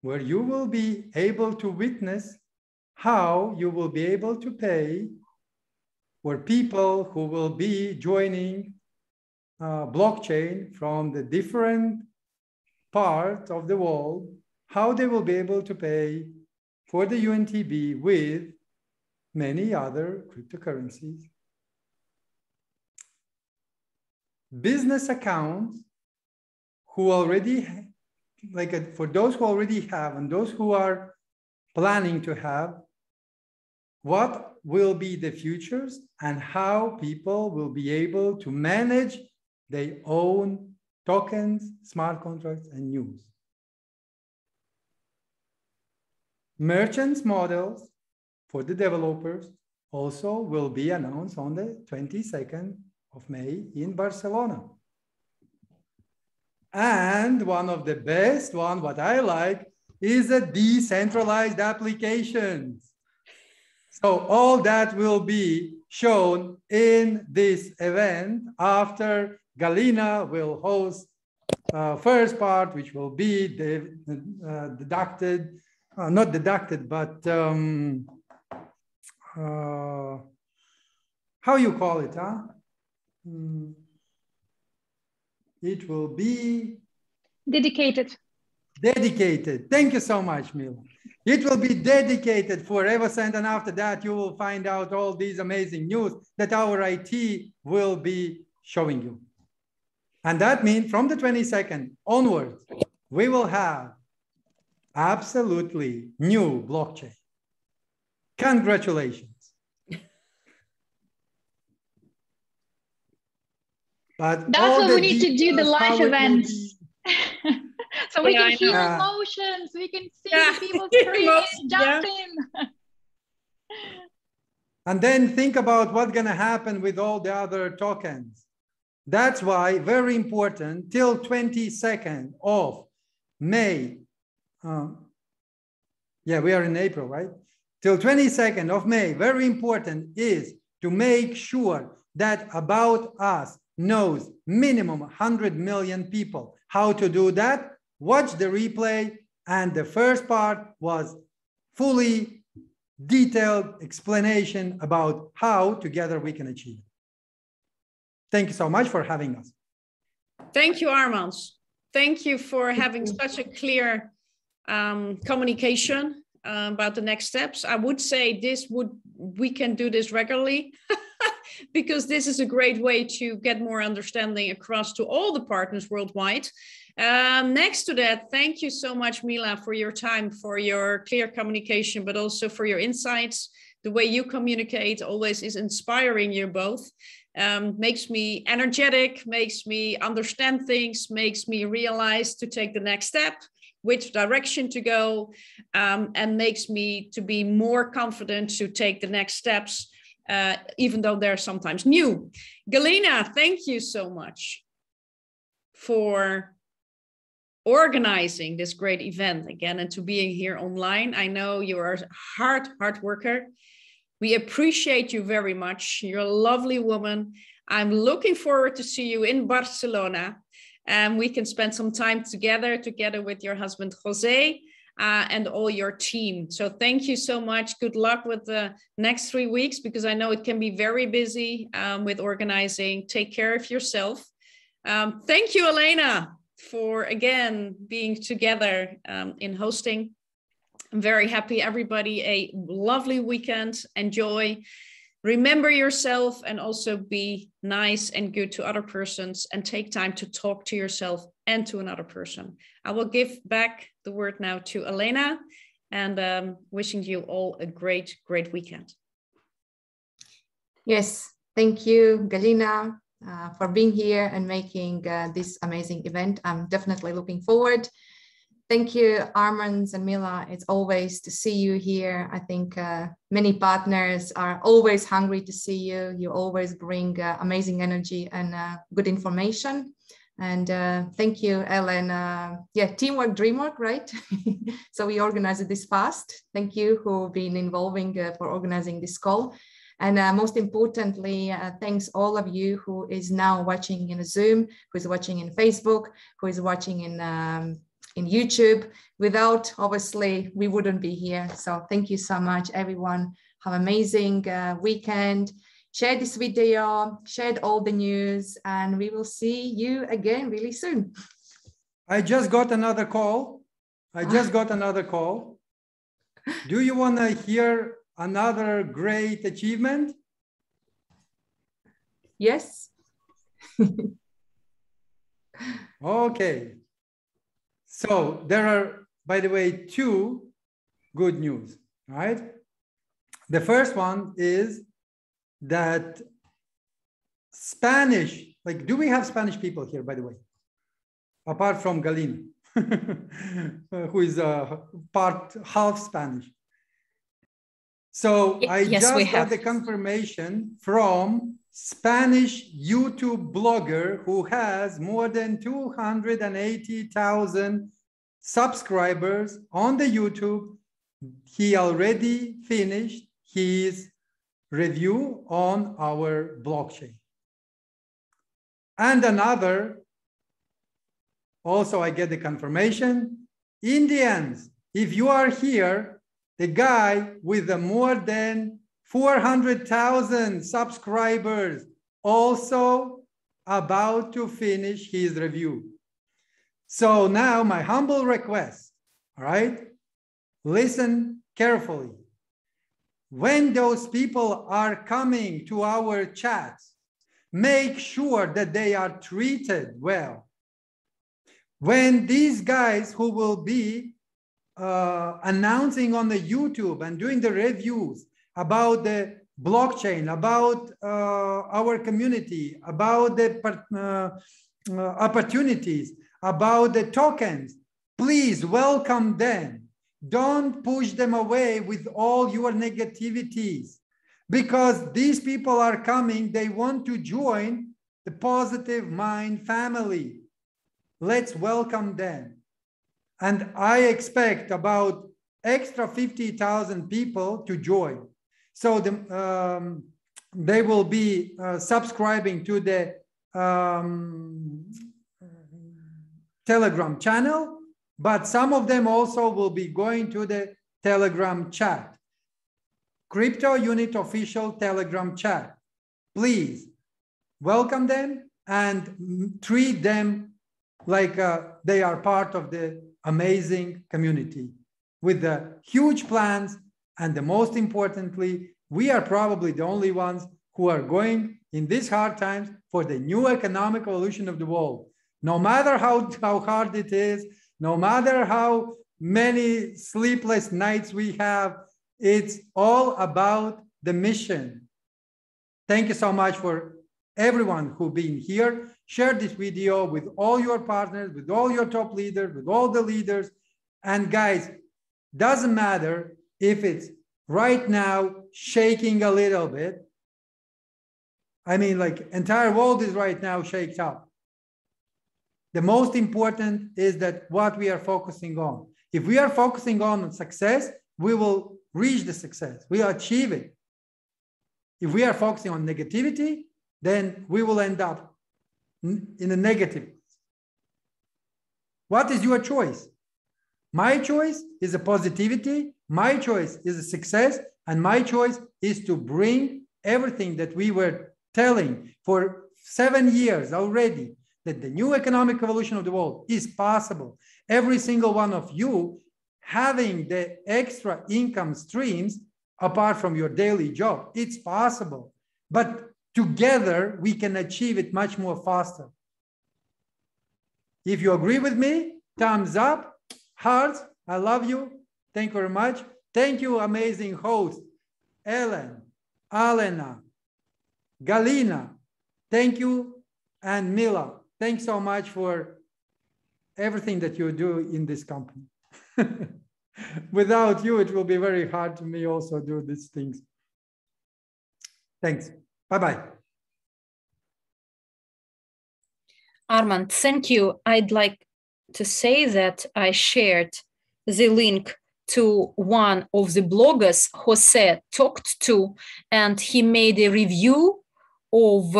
where you will be able to witness how you will be able to pay for people who will be joining blockchain from the different parts of the world, how they will be able to pay for the UNTB with many other cryptocurrencies. Business accounts who already, for those who already have and those who are planning to have, what will be the futures and how people will be able to manage their own tokens, smart contracts, and news. Merchants models for the developers also will be announced on the 22nd of May in Barcelona. And one of the best one, what I like, is a decentralized applications. So all that will be shown in this event after Galina will host first part, which will be deducted, not deducted, but how you call it, huh? It will be dedicated. Dedicated. Thank you so much, Mila. It will be dedicated for EvoScent, and after that, you will find out all these amazing news that our IT will be showing you. And that means from the 22nd onwards, we will have absolutely new blockchain. Congratulations. But that's what we need to do, the live events. So we can hear emotions, we can see the people screaming, jumping. And then think about what's going to happen with all the other tokens. That's why, very important, till 22nd of May. Yeah, we are in April, right? Till 22nd of May, very important is to make sure that About Us knows minimum 100 million people. How to do that? Watch the replay, and the first part was fully detailed explanation about how together we can achieve it. Thank you so much for having us. Thank you, Armands. Thank you for having such a clear communication about the next steps. I would say we can do this regularly because this is a great way to get more understanding across to all the partners worldwide. Next to that, thank you so much, Mila, for your time, for your clear communication, but also for your insights. The way you communicate always is inspiring. You both makes me energetic, makes me understand things, makes me realize to take the next step, which direction to go, and makes me to be more confident to take the next steps, even though they're sometimes new. Galina, thank you so much for organizing this great event again and to being here online. I know you are a hard worker. We appreciate you very much. You're a lovely woman. I'm looking forward to see you in Barcelona, and we can spend some time together with your husband, Jose, and all your team. So thank you so much. Good luck with the next 3 weeks, because I know it can be very busy with organizing. Take care of yourself. Thank you, Alena, for again being together in hosting. I'm very happy. Everybody, a lovely weekend. Enjoy. Remember yourself, and also be nice and good to other persons, and take time to talk to yourself and to another person. I will give back the word now to Alena, and wishing you all a great weekend. Yes, thank you, Galina, for being here and making this amazing event. I'm definitely looking forward. Thank you, Armands and Mila. It's always to see you here. I think many partners are always hungry to see you. You always bring amazing energy and good information. And thank you, Ellen. Yeah, teamwork, dreamwork, right? So we organized this fast. Thank you who've been involving for organizing this call. And most importantly, thanks all of you who is now watching in Zoom, who is watching in Facebook, who is watching in YouTube. Without, obviously, we wouldn't be here. So thank you so much, everyone. Have an amazing weekend. Share this video, share all the news, and we will see you again really soon. I just got another call. Do you want to hear another great achievement? Yes. Okay. So there are, by the way, 2 good news, right? The first one is that Spanish, like, do we have Spanish people here, by the way? Apart from Galina, who is half Spanish. So I just got the confirmation from Spanish YouTube blogger who has more than 280,000 subscribers on the YouTube. He already finished his review on our blockchain. And another, also I get the confirmation, Indians, if you are here, the guy with the more than 400,000 subscribers also about to finish his review. So now my humble request, all right, listen carefully. When those people are coming to our chats, make sure that they are treated well. When these guys who will be announcing on the YouTube and doing the reviews about the blockchain, about our community, about the opportunities, about the tokens, please welcome them. Don't push them away with all your negativities, because these people are coming, they want to join the Positive Mind family. Let's welcome them. And I expect about extra 50,000 people to join. So they will be subscribing to the Telegram channel, but some of them also will be going to the Telegram chat. Crypto Unit official Telegram chat. Please welcome them and treat them like they are part of the amazing community with the huge plans. And the most importantly, we are probably the only ones who are going in these hard times for the new economic evolution of the world. No matter how hard it is, no matter how many sleepless nights we have, It's all about the mission. Thank you so much for everyone who's been here. Share this video with all your partners, with all your top leaders, with all the leaders. And guys, doesn't matter if it's right now shaking a little bit. I mean, like, entire world is right now shaked up. The most important is that what we are focusing on. If we are focusing on success, we will reach the success. We'll achieve it. If we are focusing on negativity, then we will end up in a negative. What is your choice? My choice is a positivity. My choice is a success. And my choice is to bring everything that we were telling for 7 years already, that the new economic evolution of the world is possible. Every single one of you having the extra income streams apart from your daily job, it's possible. But together, we can achieve it much more faster. If you agree with me, thumbs up, hearts, I love you. Thank you very much. Thank you, amazing host, Ellen, Alena, Galina. Thank you, and Mila. Thanks so much for everything that you do in this company. Without you, it will be very hard to me also do these things. Thanks. Bye-bye. Armand, thank you. I'd like to say that I shared the link to one of the bloggers Jose talked to, and he made a review of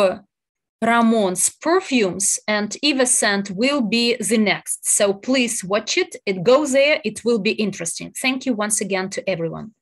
Armands perfumes, and EvoScent will be the next. So please watch it. It goes there. It will be interesting. Thank you once again to everyone.